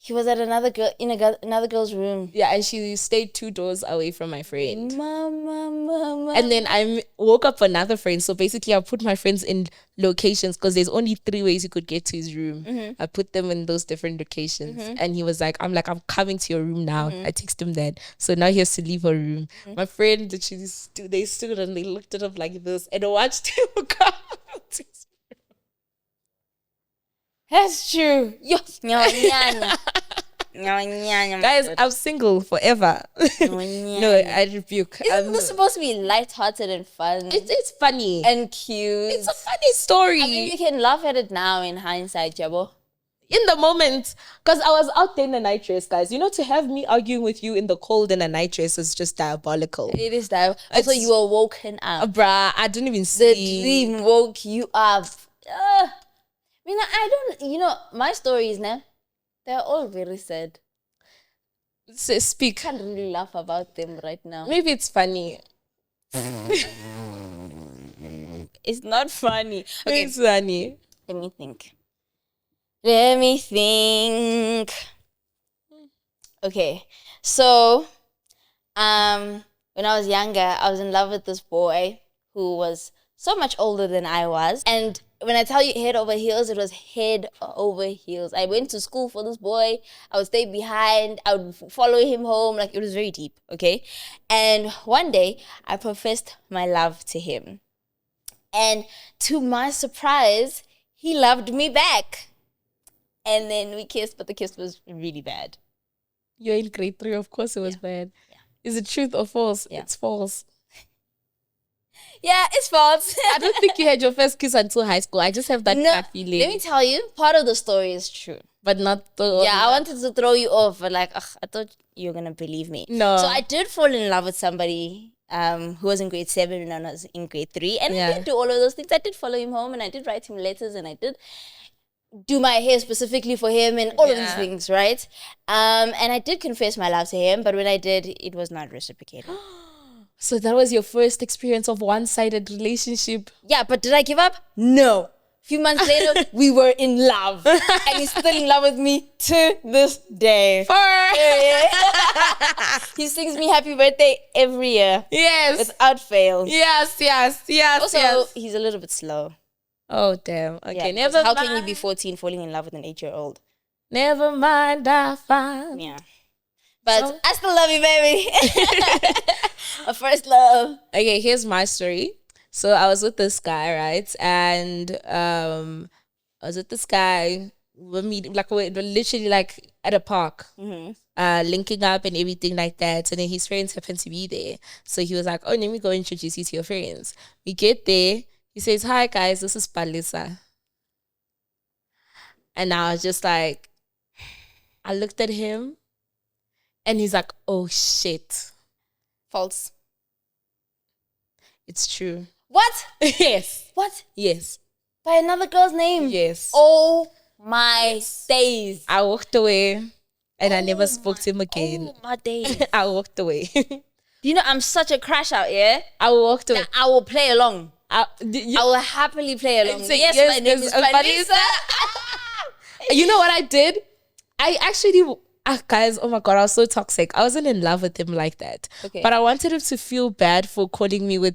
B: He was at another girl's room.
A: Yeah, and she stayed 2 doors away from my friend.
B: Mama.
A: And then I woke up another friend. So basically, I put my friends in locations because there's only 3 ways you could get to his room. I put them in those different locations. And he was like, I'm coming to your room now. I text him that. So now he has to leave her room. My friend, they stood and they looked at him like this and watched him come out.
B: That's true.
A: Guys, I'm single forever. No, I rebuke.
B: Isn't this supposed to be lighthearted and fun?
A: It's funny.
B: And cute.
A: It's a funny story.
B: I mean, you can laugh at it now in hindsight, Jabo.
A: In the moment, because I was out there in a night dress, guys. You know, to have me arguing with you in the cold in a night dress is just diabolical.
B: It is that. Also, you were woken up.
A: Bruh, I didn't even
B: The
A: see.
B: dream woke you up. I mean, I don't, my stories now, they're all very sad.
A: Speak.
B: I can't really laugh about them right now.
A: Maybe it's funny.
B: It's not funny. Okay,
A: It's funny.
B: let me think. Okay, so, when I was younger, I was in love with this boy who was so much older than I was. And when I tell you head over heels, it was head over heels. I went to school for this boy. I would stay behind. I would follow him home. Like, it was very deep, okay? And one day, I professed my love to him. And to my surprise, he loved me back. And then we kissed, but the kiss was really bad.
A: You're in grade 3, of course it was bad.
B: Yeah.
A: Is it truth or false?
B: Yeah.
A: It's false.
B: Yeah, it's false.
A: I don't think you had your first kiss until high school. I just have that gut feeling.
B: Let me tell you, part of the story is true.
A: But not the...
B: Yeah, I wanted to throw you off, but I thought you were going to believe me.
A: No.
B: So I did fall in love with somebody who was in grade 7 and I was in grade 3. And I did do all of those things. I did follow him home and I did write him letters and I did do my hair specifically for him and all of these things, right? And I did confess my love to him, but when I did, it was not reciprocated.
A: So that was your first experience of one-sided relationship?
B: Yeah, but did I give up? No. A few months later, we were in love. And he's still in love with me to this day. He sings me happy birthday every year.
A: Yes.
B: Without fail.
A: Yes.
B: Also, he's a little bit slow.
A: Oh, damn. Okay,
B: Yeah, how can you be 14 falling in love with an 8-year-old?
A: Never mind, I find.
B: Yeah. But I still love you, baby. My first love.
A: Okay, here's my story. So I was with this guy, right? And I was with this guy. We're literally like at a park, linking up and everything like that. And then his friends happened to be there. So he was like, oh, let me go introduce you to your friends. We get there. He says, hi, guys, this is Palisa. And I was just like, I looked at him. And he's like, oh, shit.
B: False.
A: It's true.
B: What?
A: Yes.
B: What?
A: Yes.
B: By another girl's name?
A: Yes.
B: Oh my days.
A: I walked away and I never spoke to him again.
B: Oh my days.
A: I walked away.
B: You know, I'm such a crash out, yeah?
A: I walked away.
B: I will play along. I will happily play along. Yes, my name is Palisa.
A: You know what I did? I actually... guys, oh my God, I was so toxic. I wasn't in love with him like that. Okay. But I wanted him to feel bad for calling me with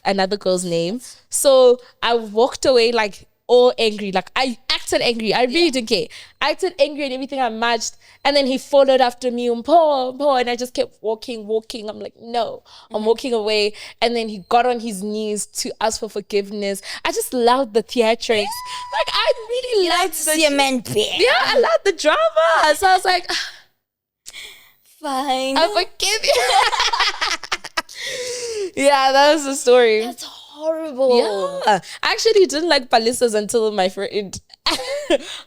A: another girl's name. So I walked away like all angry. Like I acted angry. I really didn't care. I acted angry and everything. I matched. And then he followed after me, Mpho, and I just kept walking. I'm like, no, I'm walking away. And then he got on his knees to ask for forgiveness. I just loved the theatrics. Like I really liked
B: to see a man big.
A: Yeah, I loved the drama. So I was like,
B: fine,
A: I forgive you. Yeah, that was the story.
B: That's horrible.
A: Yeah, I actually didn't like Palisas until my friend.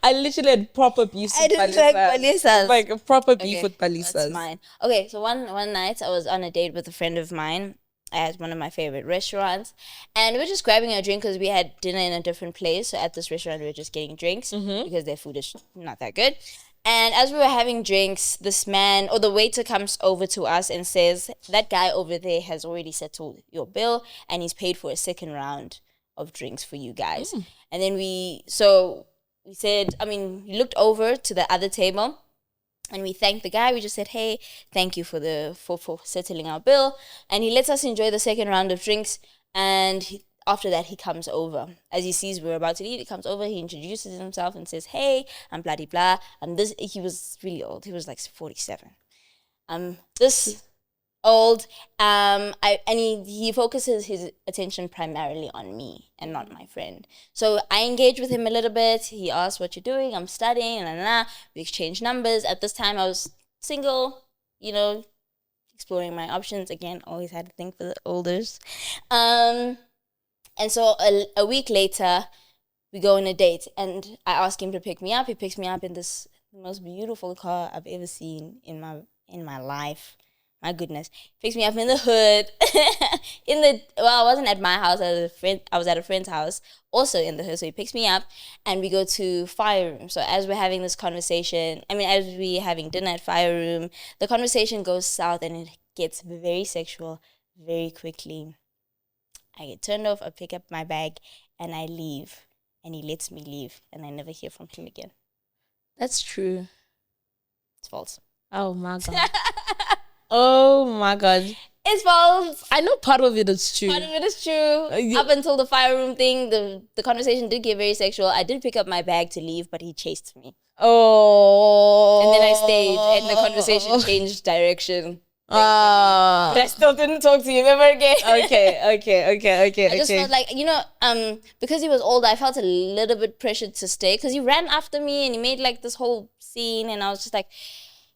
A: I literally had proper beef with Palisas.
B: I didn't like Palisas.
A: Like a proper beef with Palisas.
B: That's mine. Okay, so one night I was on a date with a friend of mine at one of my favorite restaurants, and we were just grabbing a drink because we had dinner in a different place. So at this restaurant we were just getting drinks because their food is not that good. And as we were having drinks, this man or the waiter comes over to us and says, that guy over there has already settled your bill and he's paid for a second round of drinks for you guys. And then we said, we looked over to the other table and we thanked the guy. We just said, hey, thank you for settling our bill. And he lets us enjoy the second round of drinks. And after that, he comes over. As he sees we're about to leave, he comes over, he introduces himself and says, hey, I'm blah, blah, blah. And he was really old. He was like 47. This old, and he focuses his attention primarily on me and not my friend. So I engage with him a little bit. He asks what you're doing. I'm studying, we exchange numbers. At this time, I was single, exploring my options. Again, always had a thing for the olders. And so a week later, we go on a date, and I ask him to pick me up. He picks me up in this most beautiful car I've ever seen in my life. My goodness. Picks me up in the hood. I wasn't at my house. I was at a friend's house, also in the hood. So he picks me up, and we go to Fire Room. So as we're having this conversation, as we're having dinner at Fire Room, the conversation goes south, and it gets very sexual very quickly. I get turned off, I pick up my bag, and I leave. And he lets me leave, and I never hear from him again.
A: That's true.
B: It's false.
A: Oh, my God. Oh, my God.
B: It's false.
A: I know part of it is true.
B: Part of it is true. Up until the Fire Room thing, the conversation did get very sexual. I did pick up my bag to leave, but he chased me.
A: Oh.
B: And then I stayed, and the conversation changed direction. But I still didn't talk to him ever again.
A: Okay.
B: I just felt like, because he was older, I felt a little bit pressured to stay because he ran after me and he made like this whole scene, and I was just like,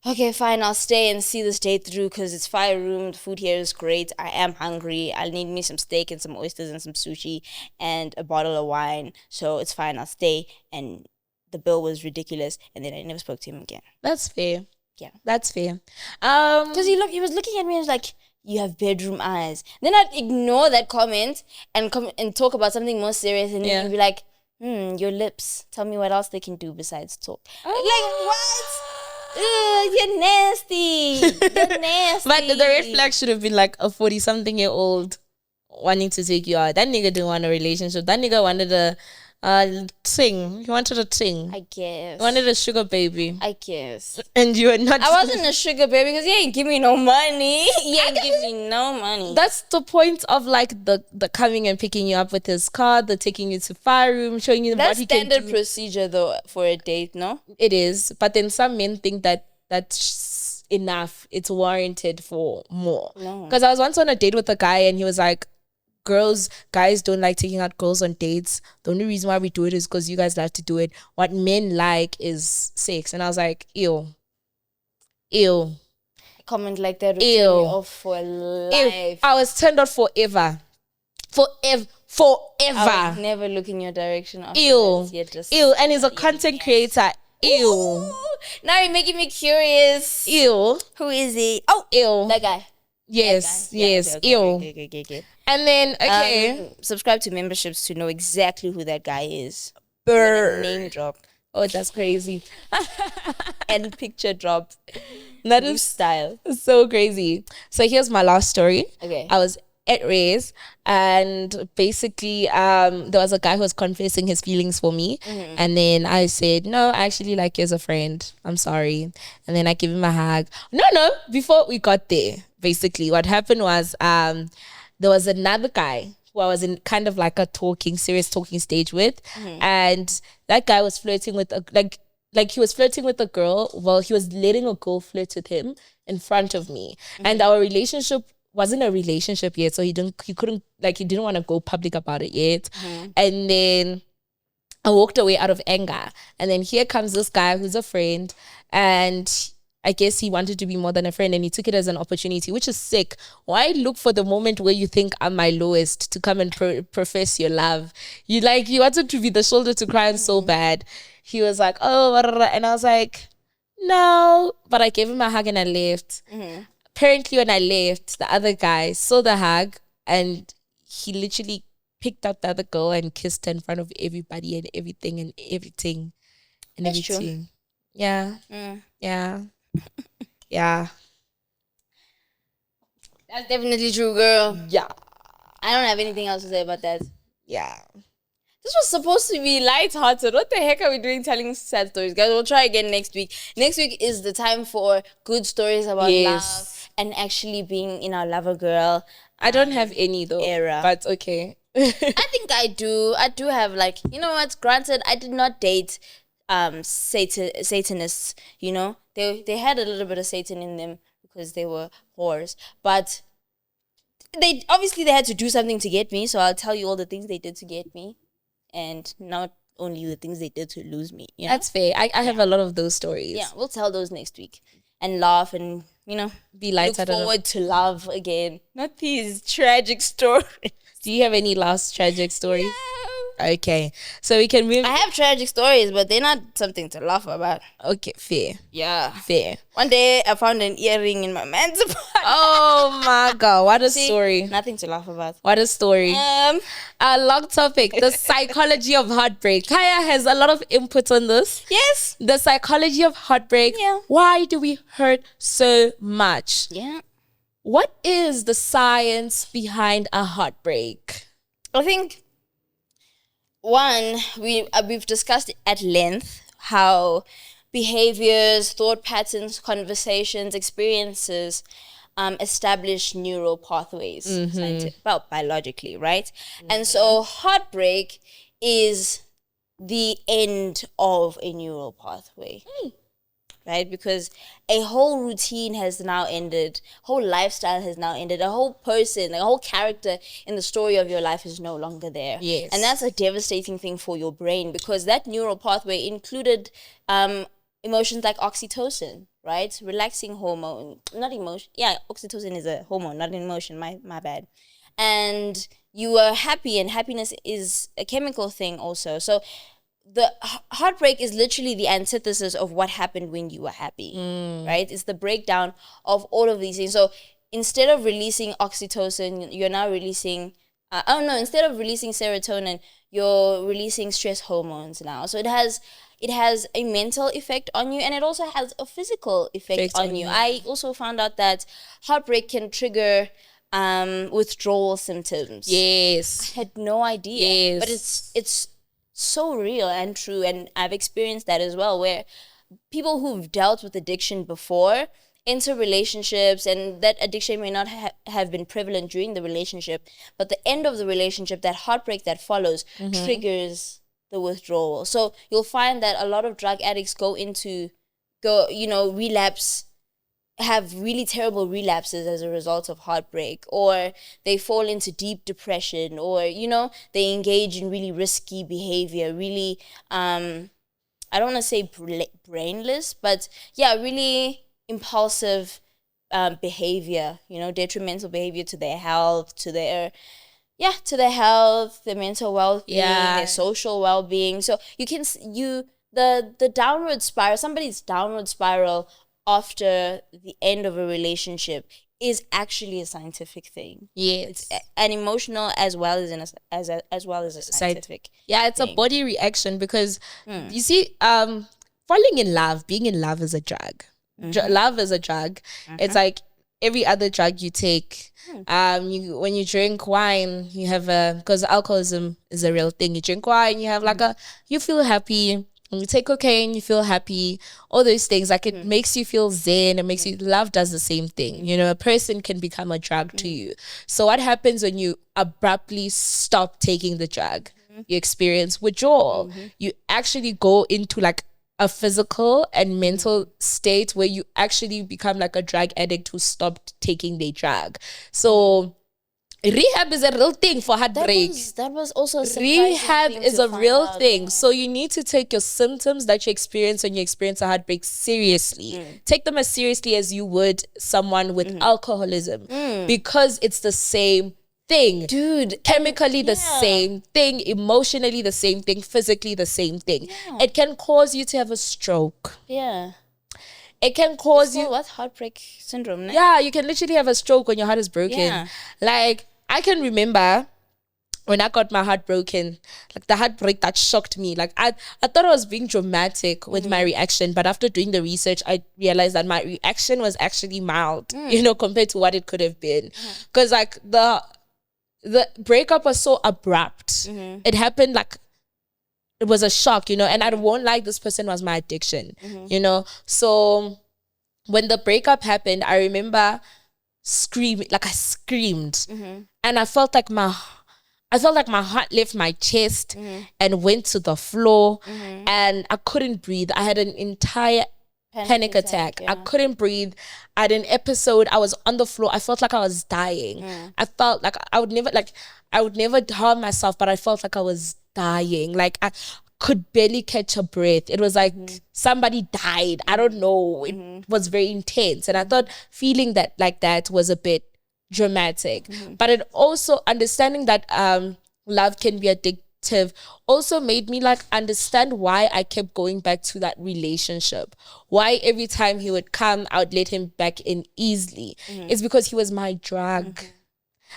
B: okay, fine, I'll stay and see this date through because it's Fire Room, the food here is great, I am hungry, I'll need me some steak and some oysters and some sushi and a bottle of wine, so it's fine, I'll stay. And the bill was ridiculous, and then I never spoke to him again.
A: That's fair.
B: Yeah,
A: that's fair.
B: Because he was looking at me and was like, you have bedroom eyes. Then I'd ignore that comment and come and talk about something more serious, and then he'd be like, your lips, tell me what else they can do besides talk. Like, what? You're nasty. You're nasty.
A: But the red flag should have been like a 40-something-year-old wanting to take you out. That nigga didn't want a relationship. That nigga wanted a ting. He wanted a ting.
B: I guess.
A: He wanted a sugar baby.
B: I guess.
A: And you were not.
B: I wasn't a sugar baby because he ain't give me no money. He ain't give me no money.
A: That's the point of like the coming and picking you up with his car, the taking you to Fire Room, showing you what he can do.
B: That's standard procedure though for a date, no? It
A: is. But then some men think that's enough. It's warranted for more. Because I was once on a date with a guy and he was like, guys don't like taking out girls on dates. The only reason why we do it is because you guys like to do it. What men like is sex. And I was like, ew.
B: A comment like that would turn you off for life.
A: I was turned off forever. Forever.
B: I would never look in your direction after
A: Ew.
B: That.
A: Ew. And he's a content creator. Ew.
B: Ooh. Now you're making me curious.
A: Ew.
B: Who is he? Oh,
A: ew.
B: That guy.
A: Yes. Okay.
B: Ew.
A: Okay. And then,
B: subscribe to memberships to know exactly who that guy is. Name drop.
A: Oh, that's crazy.
B: And picture drop.
A: That is
B: style.
A: So crazy. So here's my last story.
B: Okay.
A: I was at Ray's, and basically there was a guy who was confessing his feelings for me, and then I said, no, I actually like you as a friend, I'm sorry. And then I gave him a hug. No, before we got there, basically what happened was there was another guy who I was in kind of like a serious talking stage with, and that guy was flirting with he was flirting with a girl. Well, he was letting a girl flirt with him in front of me, and our relationship wasn't a relationship yet, so he didn't want to go public about it yet. And then I walked away out of anger, and then here comes this guy who's a friend, and I guess he wanted to be more than a friend, and he took it as an opportunity, which is sick. Why look for the moment where you think I'm my lowest to come and profess your love? You wanted to be the shoulder to cry on so bad. He was like, oh, and I was like, no, but I gave him a hug and I left. Apparently when I left, the other guy saw the hug and he literally picked up the other girl and kissed her in front of everybody and everything.
B: That's true.
A: Yeah. Yeah. Yeah.
B: That's definitely true, girl.
A: Yeah.
B: I don't have anything else to say about that.
A: Yeah.
B: This was supposed to be light-hearted. What the heck are we doing telling sad stories? Guys, we'll try again next week. Next week is the time for good stories about love and actually being in our lover girl.
A: I don't have any though.
B: Era.
A: But okay.
B: I think I do. I do have, like, you know what? Granted, I did not date Satanists, you know? They had a little bit of Satan in them because they were whores. But they had to do something to get me, so I'll tell you all the things they did to get me. And not only the things they did to lose me. You know?
A: That's fair. I have a lot of those stories.
B: Yeah, we'll tell those next week. And laugh and, you know,
A: be lighthearted.
B: Look forward to love again. Not these tragic stories.
A: Do you have any last tragic stories? Yeah. Okay. So we can move.
B: I have tragic stories, but they're not something to laugh about.
A: Okay, fair.
B: Yeah.
A: Fair.
B: One day I found an earring in my man's apartment.
A: Oh my God. What a story.
B: Nothing to laugh about.
A: What a story. A long topic. The psychology of heartbreak. Caiah has a lot of input on this.
B: Yes.
A: The psychology of heartbreak.
B: Yeah.
A: Why do we hurt so much?
B: Yeah.
A: What is the science behind a heartbreak?
B: I think, one, we've discussed at length how behaviors, thought patterns, conversations, experiences establish neural pathways, biologically, right? Mm-hmm. And so heartbreak is the end of a neural pathway. Right? Because a whole routine has now ended, whole lifestyle has now ended, a whole person, a whole character in the story of your life is no longer there.
A: Yes.
B: And that's a devastating thing for your brain, because that neural pathway included emotions like oxytocin, right? Relaxing hormone, not emotion. Yeah, oxytocin is a hormone, not an emotion, my bad. And you were happy, and happiness is a chemical thing also. So the heartbreak is literally the antithesis of what happened when you were happy, right? It's the breakdown of all of these things. So instead of releasing oxytocin, you're now releasing, instead of releasing serotonin, you're releasing stress hormones now. So it has a mental effect on you, and it also has a physical effect on you. I also found out that heartbreak can trigger withdrawal symptoms.
A: Yes.
B: I had no idea. Yes. But it's so real and true, and I've experienced that as well, where people who've dealt with addiction before enter relationships, and that addiction may not have been prevalent during the relationship, but the end of the relationship, that heartbreak that follows, triggers the withdrawal. So you'll find that a lot of drug addicts relapse, have really terrible relapses as a result of heartbreak, or they fall into deep depression, or, they engage in really risky behavior, really, I don't want to say brainless, but yeah, really impulsive behavior, detrimental behavior to their health, to their health, their mental well-being, their social well-being. So the downward spiral, somebody's downward spiral after the end of a relationship is actually a scientific thing.
A: Yes.
B: It's an emotional as well as a scientific.
A: Yeah, it's thing. A body reaction, because you see, falling in love, being in love is a drug. Love is a drug. It's like every other drug you take. When you drink wine, you have because alcoholism is a real thing. You drink wine, you have you feel happy. When you take cocaine, you feel happy. All those things, it makes you feel zen. It makes you. Love does the same thing. A person can become a drug to you. So what happens when you abruptly stop taking the drug? You experience withdrawal. You actually go into a physical and mental state where you actually become like a drug addict who stopped taking their drug. So rehab is a real thing for heartbreak.
B: That was also a
A: rehab is a real thing.
B: Yeah.
A: So you need to take your symptoms that you experience when you experience a heartbreak seriously. Take them as seriously as you would someone with alcoholism, because it's the same thing, dude. Chemically the same thing, emotionally the same thing, physically the same thing. It can cause you to have a stroke. It can cause you
B: heartbreak syndrome.
A: Yeah, you can literally have a stroke when your heart is broken. I can remember when I got my heart broken, like the heartbreak that shocked me. Like I thought I was being dramatic with my reaction, but after doing the research, I realized that my reaction was actually mild, compared to what it could have been. Because like the breakup was so abrupt. It happened like it was a shock, and I won't lie, this person was my addiction, So when the breakup happened, I remember screaming, like I screamed, and I felt like my heart left my chest and went to the floor, and I couldn't breathe. I had an entire panic attack. I couldn't breathe. I had an episode. I was on the floor. I felt like I was dying. I felt like I would never harm myself, but I felt like I was dying. Like I could barely catch a breath. It was like somebody died. I don't know. It was very intense, and I thought feeling that like that was a bit dramatic. But it also, understanding that love can be addictive also made me like understand why I kept going back to that relationship. Why every time he would come, I would let him back in easily. It's because he was my drug.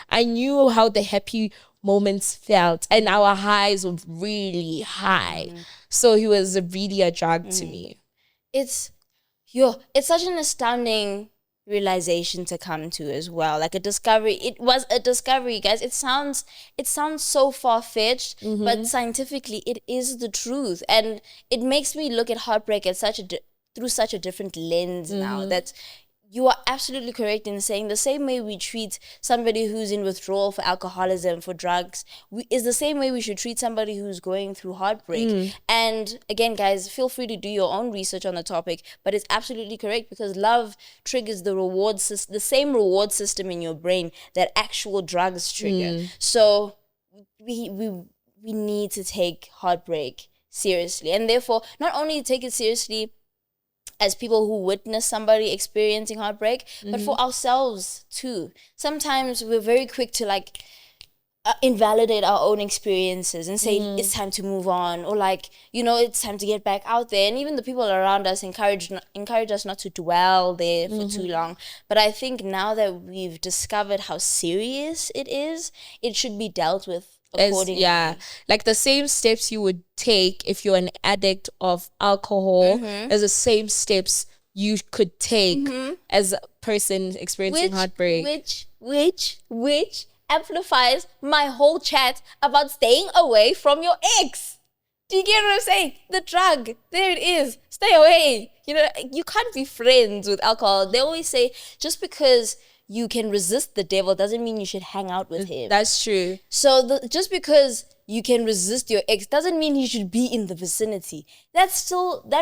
A: I knew how the happy moments felt, and our highs were really high. So he was really a drug to me.
B: It's such an astounding realization to come to as well, like a discovery. It was a discovery, guys. It sounds so far-fetched, but scientifically it is the truth, and it makes me look at heartbreak at through such a different lens now. That you are absolutely correct in saying the same way we treat somebody who's in withdrawal for alcoholism, for drugs, is the same way we should treat somebody who's going through heartbreak. And again, guys, feel free to do your own research on the topic, but it's absolutely correct, because love triggers the same reward system in your brain that actual drugs trigger. So we need to take heartbreak seriously, and therefore not only take it seriously as people who witness somebody experiencing heartbreak, but for ourselves too. Sometimes we're very quick to like invalidate our own experiences and say it's time to move on, or like, it's time to get back out there. And even the people around us encourage us not to dwell there for too long. But I think now that we've discovered how serious it is, it should be dealt with accordingly.
A: Like the same steps you would take if you're an addict of alcohol as the same steps you could take as a person experiencing heartbreak.
B: Which amplifies my whole chat about staying away from your ex. Do you get what I'm saying? The drug, there it is. Stay away. You can't be friends with alcohol. They always say just because you can resist the devil doesn't mean you should hang out with him.
A: That's true.
B: So just because you can resist your ex doesn't mean you should be in the vicinity. That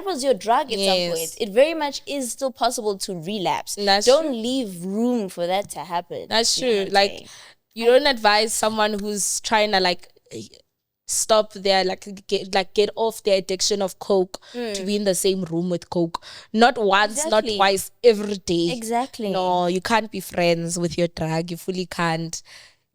B: was your drug at some point. It very much is still possible to relapse. Don't leave room for that to happen.
A: That's true. Like, you don't advise someone who's trying to like stop their get off their addiction of coke to be in the same room with coke. Not once, not twice, every day.
B: Exactly.
A: No, you can't be friends with your drug. You fully can't.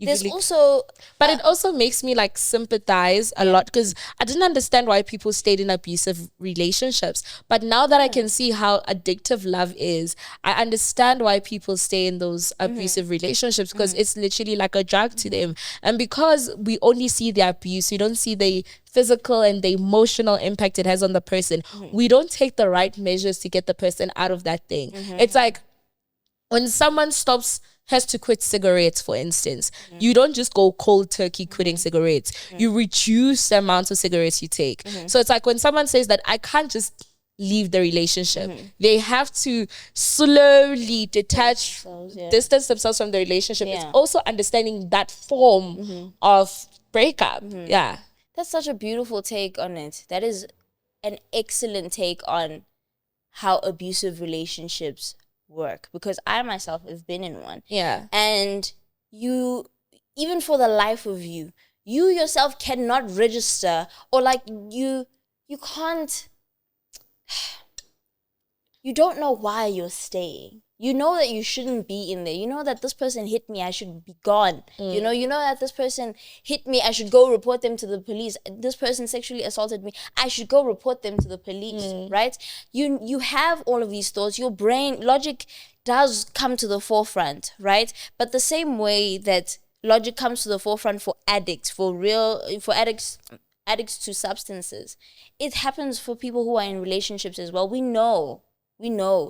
B: There's also...
A: But it also makes me like sympathize a lot, because I didn't understand why people stayed in abusive relationships. But now that I can see how addictive love is, I understand why people stay in those abusive relationships, because it's literally like a drug to them. And because we only see the abuse, we don't see the physical and the emotional impact it has on the person. We don't take the right measures to get the person out of that thing. It's like when someone has to quit cigarettes, for instance, you don't just go cold turkey quitting cigarettes. You reduce the amount of cigarettes you take. So it's like when someone says that I can't just leave the relationship, they have to slowly distance themselves from the relationship. It's also understanding that form of breakup.
B: That's such a beautiful take on it. That is an excellent take on how abusive relationships work, because I myself have been in one. And you, even for the life of you yourself cannot register, or like you can't, you don't know why you're staying. You know that you shouldn't be in there. You know that this person hit me, I should be gone. You know that this person hit me, I should go report them to the police. This person sexually assaulted me, I should go report them to the police, right? You have all of these thoughts. Your brain, logic does come to the forefront, right? But the same way that logic comes to the forefront for addicts, for addicts to substances. It happens for people who are in relationships as well. We know,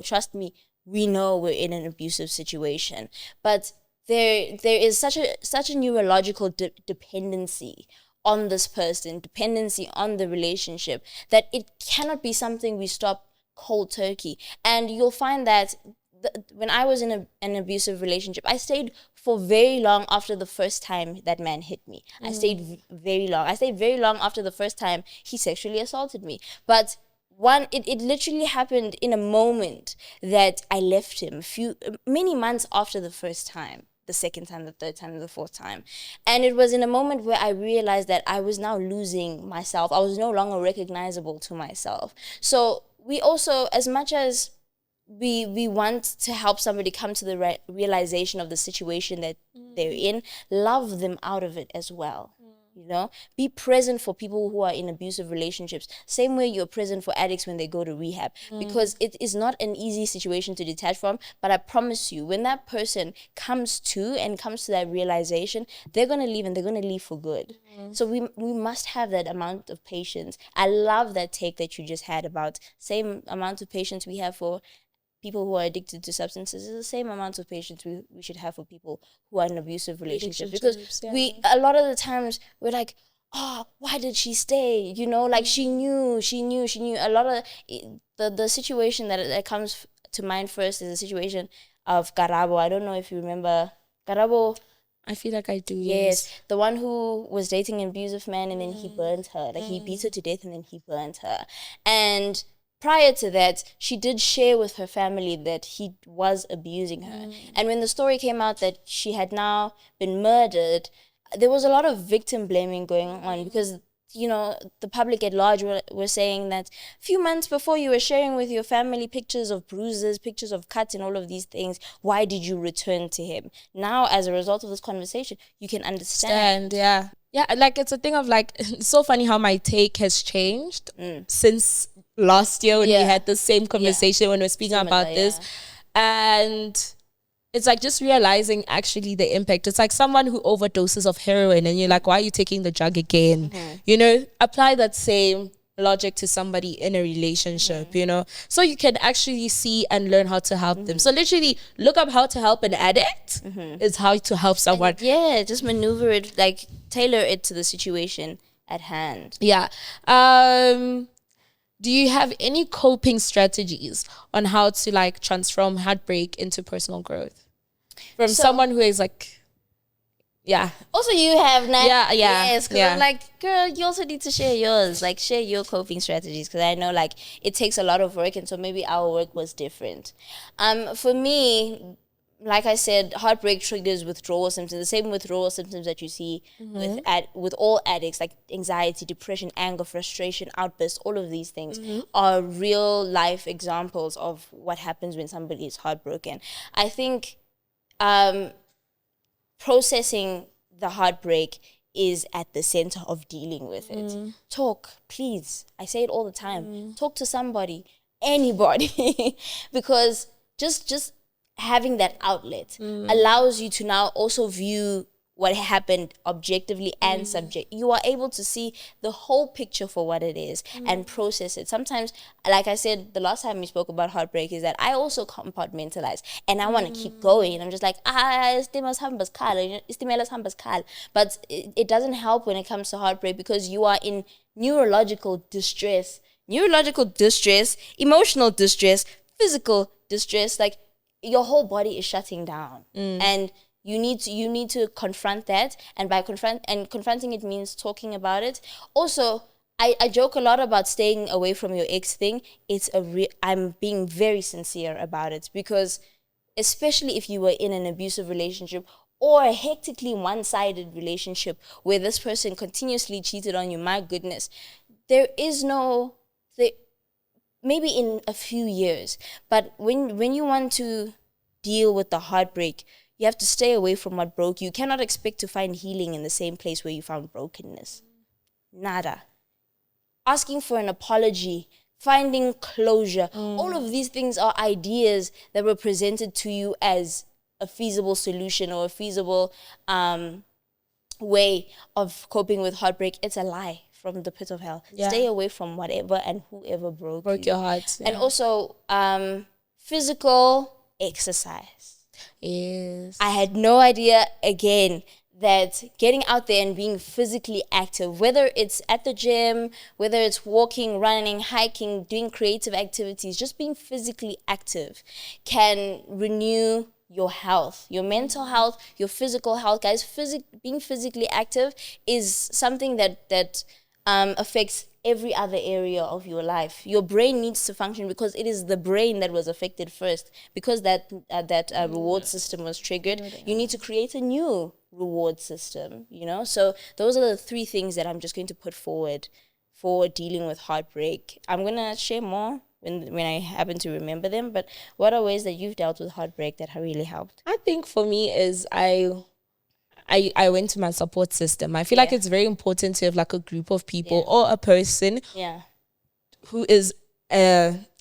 B: trust me, we know we're in an abusive situation, but there is such a neurological dependency on this person, dependency on the relationship, that it cannot be something we stop cold turkey. And you'll find that when I was in an abusive relationship, I stayed for very long after the first time that man hit me. I stayed very long. I stayed very long after the first time he sexually assaulted me. But it literally happened in a moment that I left him many months after the first time, the second time, the third time, the fourth time. And it was in a moment where I realized that I was now losing myself. I was no longer recognizable to myself. So we also, as much as we want to help somebody come to the realization of the situation that they're in, love them out of it as well. You know, be present for people who are in abusive relationships, same way you're present for addicts when they go to rehab, because it is not an easy situation to detach from. But I promise you, when that person comes to that realization, they're going to leave, and they're going to leave for good. So we must have that amount of patience. I love that take that you just had about same amount of patience we have for people who are addicted to substances is the same amount of patience we should have for people who are in abusive relationships. Because a lot of the times we're like, oh, why did she stay? You know, like she knew. A lot of the situation that comes to mind first is the situation of Karabo. I don't know if you remember Karabo.
A: I feel like I do.
B: Yes, the one who was dating an abusive man, and then he burned her. Like he beat her to death, and then he burned her. And prior to that, she did share with her family that he was abusing her. And when the story came out that she had now been murdered, there was a lot of victim blaming going on, because, you know, the public at large were saying that a few months before you were sharing with your family pictures of bruises, pictures of cuts and all of these things. Why did you return to him? Now, as a result of this conversation, you can understand.
A: Yeah, like it's a thing of like, it's so funny how my take has changed since last year when we had the same conversation when we were speaking about this. And it's like just realizing actually the impact. It's like someone who overdoses of heroin and you're like, why are you taking the drug again? You know, apply that same logic to somebody in a relationship, you know, so you can actually see and learn how to help them. So literally look up how to help an addict is how to help someone.
B: And just maneuver it, like tailor it to the situation at hand.
A: Do you have any coping strategies on how to like transform heartbreak into personal growth from someone who is like,
B: also you have
A: yes,
B: because I'm like, girl, you also need to share yours, like share your coping strategies, because I know like it takes a lot of work, and so maybe our work was different. For me, like I said, heartbreak triggers withdrawal symptoms, the same withdrawal symptoms that you see with all addicts, like anxiety, depression, anger, frustration, outbursts. All of these things are real life examples of what happens when somebody is heartbroken. I think processing the heartbreak is at the center of dealing with it. Talk, please. I say it all the time. Talk to somebody, anybody, because just having that outlet allows you to now also view what happened objectively and subject. You are able to see the whole picture for what it is and process it. Sometimes, like I said, the last time we spoke about heartbreak, is that I also compartmentalize and I want to keep going. I'm just like, but it doesn't help when it comes to heartbreak, because you are in neurological distress, emotional distress, physical distress. Like, your whole body is shutting down, and you need to confront that. And by confronting it means talking about it. Also, I joke a lot about staying away from your ex thing. I'm being very sincere about it, because especially if you were in an abusive relationship or a hectically one-sided relationship where this person continuously cheated on you, my goodness, maybe in a few years. But when you want to deal with the heartbreak, you have to stay away from what broke you. You cannot expect to find healing in the same place where you found brokenness. Nada. Asking for an apology, finding closure, all of these things are ideas that were presented to you as a feasible solution or a feasible way of coping with heartbreak. It's a lie from the pit of hell. Stay away from whatever and whoever broke
A: your heart.
B: And also physical exercise.
A: Yes.
B: I had no idea, again, that getting out there and being physically active, whether it's at the gym, whether it's walking, running, hiking, doing creative activities, just being physically active can renew your health, your mental health, your physical health. Guys, being physically active is something that affects every other area of your life. Your brain needs to function because it is the brain that was affected first. Because that reward system was triggered, you need to create a new reward system, you know? So those are the 3 things that I'm just going to put forward for dealing with heartbreak. I'm going to share more when I happen to remember them, but what are ways that you've dealt with heartbreak that have really helped?
A: I think for me is I went to my support system. I feel like it's very important to have like a group of people or a person who is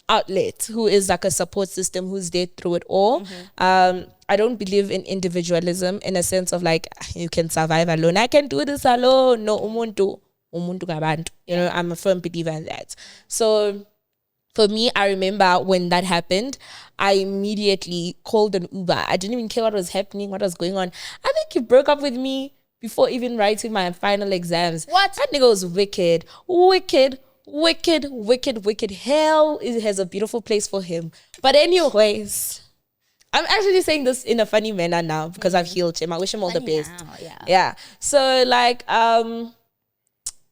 A: outlet, who is like a support system, who's there through it all. I don't believe in individualism in a sense of like you can survive alone. I can do this alone. No, umuntu ngabantu. You know, I'm a firm believer in that. So for me, I remember when that happened, I immediately called an Uber. I didn't even care what was happening, what was going on. I think he broke up with me before even writing my final exams.
B: What?
A: That nigga was wicked. Hell has a beautiful place for him. But anyways, I'm actually saying this in a funny manner now because I've healed him. I wish him all the best. Yeah. So like,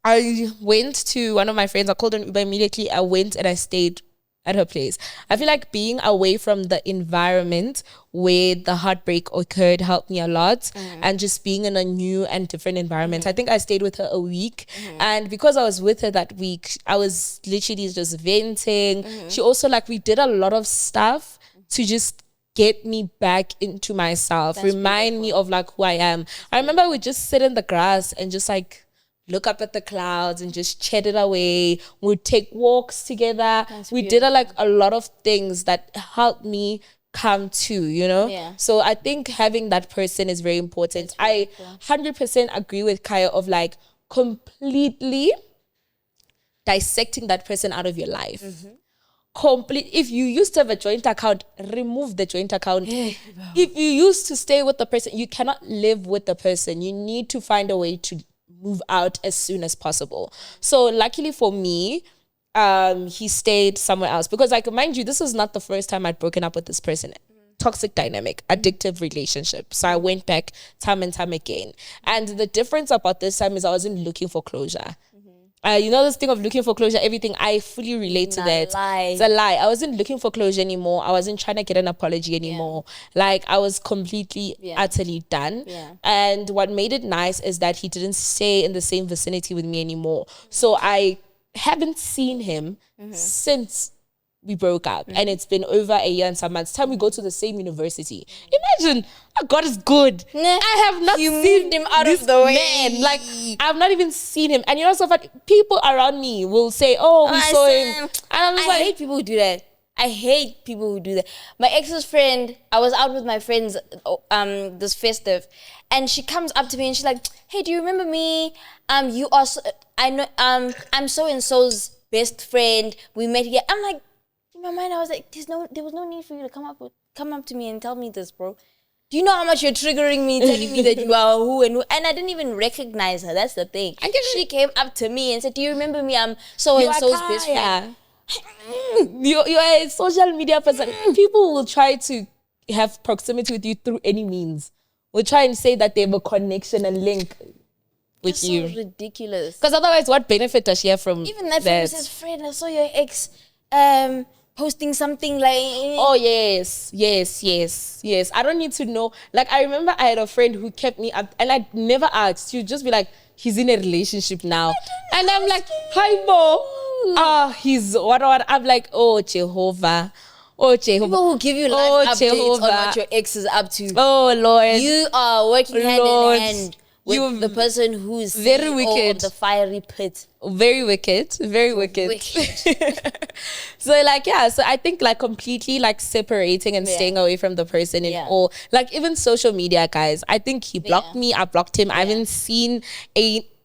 A: I went to one of my friends. I called an Uber immediately. I went and I stayed at her place. I feel like being away from the environment where the heartbreak occurred helped me a lot. And just being in a new and different environment. I think I stayed with her a week. And because I was with her that week, I was literally just venting. She also like, we did a lot of stuff to just get me back into myself. Remind me of like who I am. I remember we just sit in the grass and just like look up at the clouds and just chat it away. We'd take walks together. We did a lot of things that helped me come to, you know?
B: Yeah.
A: So I think having that person is very important. I 100% agree with Caiah of like completely dissecting that person out of your life. If you used to have a joint account, remove the joint account. If you used to stay with the person, you cannot live with the person. You need to find a way to move out as soon as possible. So luckily for me, he stayed somewhere else because like, mind you, this was not the first time I'd broken up with this person. Toxic dynamic, addictive relationship. So I went back time and time again. And the difference about this time is I wasn't looking for closure. You know this thing of looking for closure, everything, I fully relate to that. It's a lie. I wasn't looking for closure anymore. I wasn't trying to get an apology anymore. Like I was completely, utterly done. And what made it nice is that he didn't stay in the same vicinity with me anymore. So I haven't seen him since we broke up. And it's been over a year and some months. Time we go to the same university. Imagine, God is good. I have not seen
B: him out
A: this
B: of the way.
A: Man. Like, I've not even seen him. And you know, so people around me will say, oh, we saw him. And I'm just
B: I hate people who do that. I hate people who do that. My ex's friend, I was out with my friends this festive, and she comes up to me and she's like, hey, do you remember me? You are I know I'm so and so's best friend. We met here. I'm like, in my mind, I was like, there was no need for you to come up to me and tell me this, bro. Do you know how much you're triggering me, telling me that you are who and who? And I didn't even recognize her. That's the thing. She came up to me and said, do you remember me? I'm so-and-so's best friend.
A: You're a social media person. People will try to have proximity with you through any means. Will try and say that they have a connection and link with
B: That's
A: you.
B: So ridiculous.
A: Because otherwise, what benefit does she have from
B: even that?
A: that?
B: Says, friend, I saw your ex posting something like,
A: oh yes. I don't need to know. Like, I remember I had a friend who kept me up and I never asked. She'd just be like, he's in a relationship now. And I'm like, hi, Bo. He's what? I'm like, oh, Jehovah. Oh, Jehovah.
B: People who give you life updates on what your ex is up to.
A: Oh, Lord.
B: You are working hand in hand with the person who's
A: very
B: CEO
A: wicked
B: of the fiery pit.
A: Very wicked. So like, yeah, so I think like completely like separating and staying away from the person in all, like even social media, guys. I think he blocked me, I blocked him. I haven't seen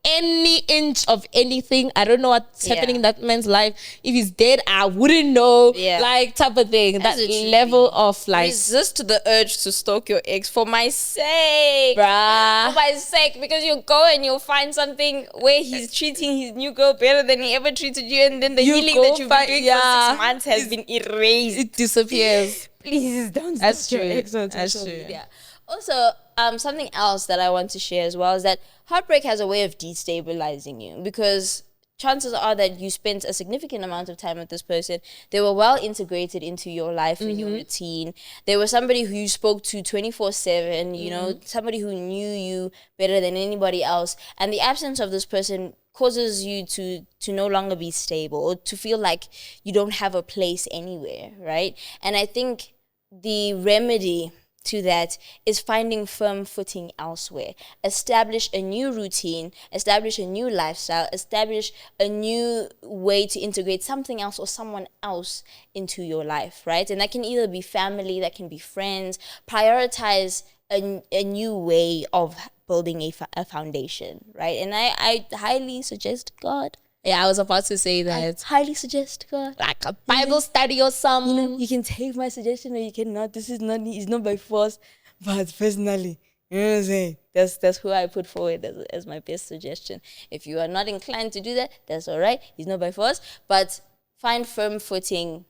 A: any inch of anything. I don't know what's happening in that man's life. If he's dead, I wouldn't know. Like type of thing. That level of like,
B: resist the urge to stalk your ex for my sake,
A: bruh.
B: For my sake, because you go and you'll find something where he's treating his new girl better than he ever treated you, and then the healing that you've been doing for 6 months has been erased.
A: It disappears.
B: Please don't
A: That's
B: stalk
A: true.
B: your ex on
A: That's
B: social
A: true.
B: media. Also, something else that I want to share as well is that heartbreak has a way of destabilizing you, because chances are that you spent a significant amount of time with this person. They were well integrated into your life and your routine. They were somebody who you spoke to 24/7, you know, somebody who knew you better than anybody else. And the absence of this person causes you to no longer be stable, or to feel like you don't have a place anywhere, right? And I think the remedy to that is finding firm footing elsewhere. Establish a new routine, establish a new lifestyle, establish a new way to integrate something else or someone else into your life, right? And that can either be family, that can be friends. Prioritize a new way of building a foundation, right? And I highly suggest God.
A: Yeah, I was about to say that.
B: I highly suggest God.
A: Like a Bible study or something.
B: You know, you can take my suggestion or you cannot. This is not, it's not by force, but personally, you know what I'm saying? That's who I put forward as my best suggestion. If you are not inclined to do that, that's all right. It's not by force, but find firm footing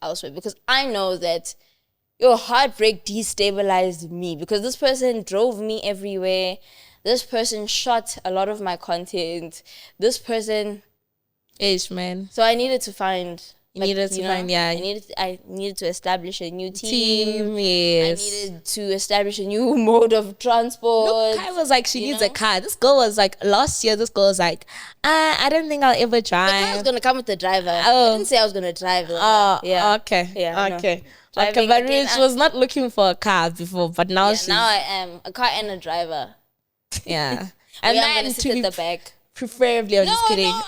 B: elsewhere, because I know that your heartbreak destabilized me, because this person drove me everywhere. This person shot a lot of my content. This person,
A: man.
B: So I needed to find.
A: I
B: needed to establish a new team.
A: Yes.
B: I needed to establish a new mode of transport.
A: Look, Kai was like, she needs a car. This girl was like, last year, this girl was like, I don't think I'll ever drive.
B: I was gonna come with the driver. I didn't say I was gonna drive.
A: Okay.
B: Yeah.
A: Okay.
B: No.
A: Okay, but she was not looking for a car before, but now
B: now I am a car and a driver.
A: Yeah.
B: And then I'm gonna sit at the back.
A: Preferably, I'm just kidding.
B: No,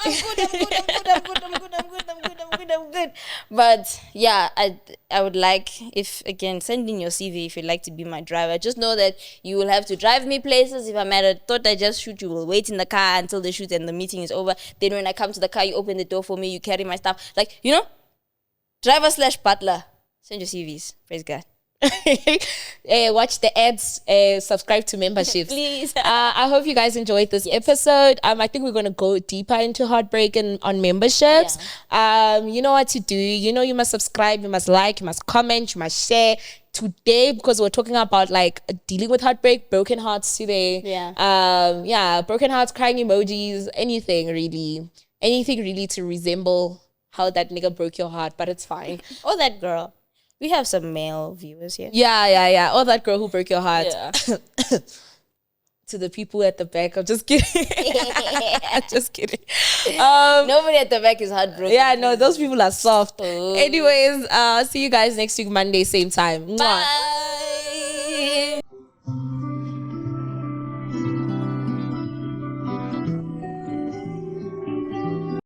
B: I'm good. But yeah, I would like, if again, send in your CV if you'd like to be my driver. Just know that you will have to drive me places. If I'm at a thought I just shoot, you will wait in the car until the shoot and the meeting is over. Then when I come to the car, you open the door for me, you carry my stuff. Like, you know, driver/butler. Send your CVs. Praise God.
A: Watch the ads, subscribe to memberships.
B: Please.
A: I hope you guys enjoyed this episode. I think we're going to go deeper into heartbreak and on memberships. You know what to do. You know, you must subscribe, you must like, you must comment, you must share. Today, because we're talking about like dealing with heartbreak, broken hearts today. Broken hearts, crying emojis, anything really to resemble how that nigga broke your heart, but it's fine.
B: Or that girl. We have some male viewers here.
A: Yeah. Or that girl who broke your heart.
B: Yeah.
A: To the people at the back, I'm just kidding. I'm just kidding.
B: Nobody at the back is heartbroken.
A: Yeah, no, those people are soft. Anyways, see you guys next week, Monday, same time. Mwah.
B: Bye.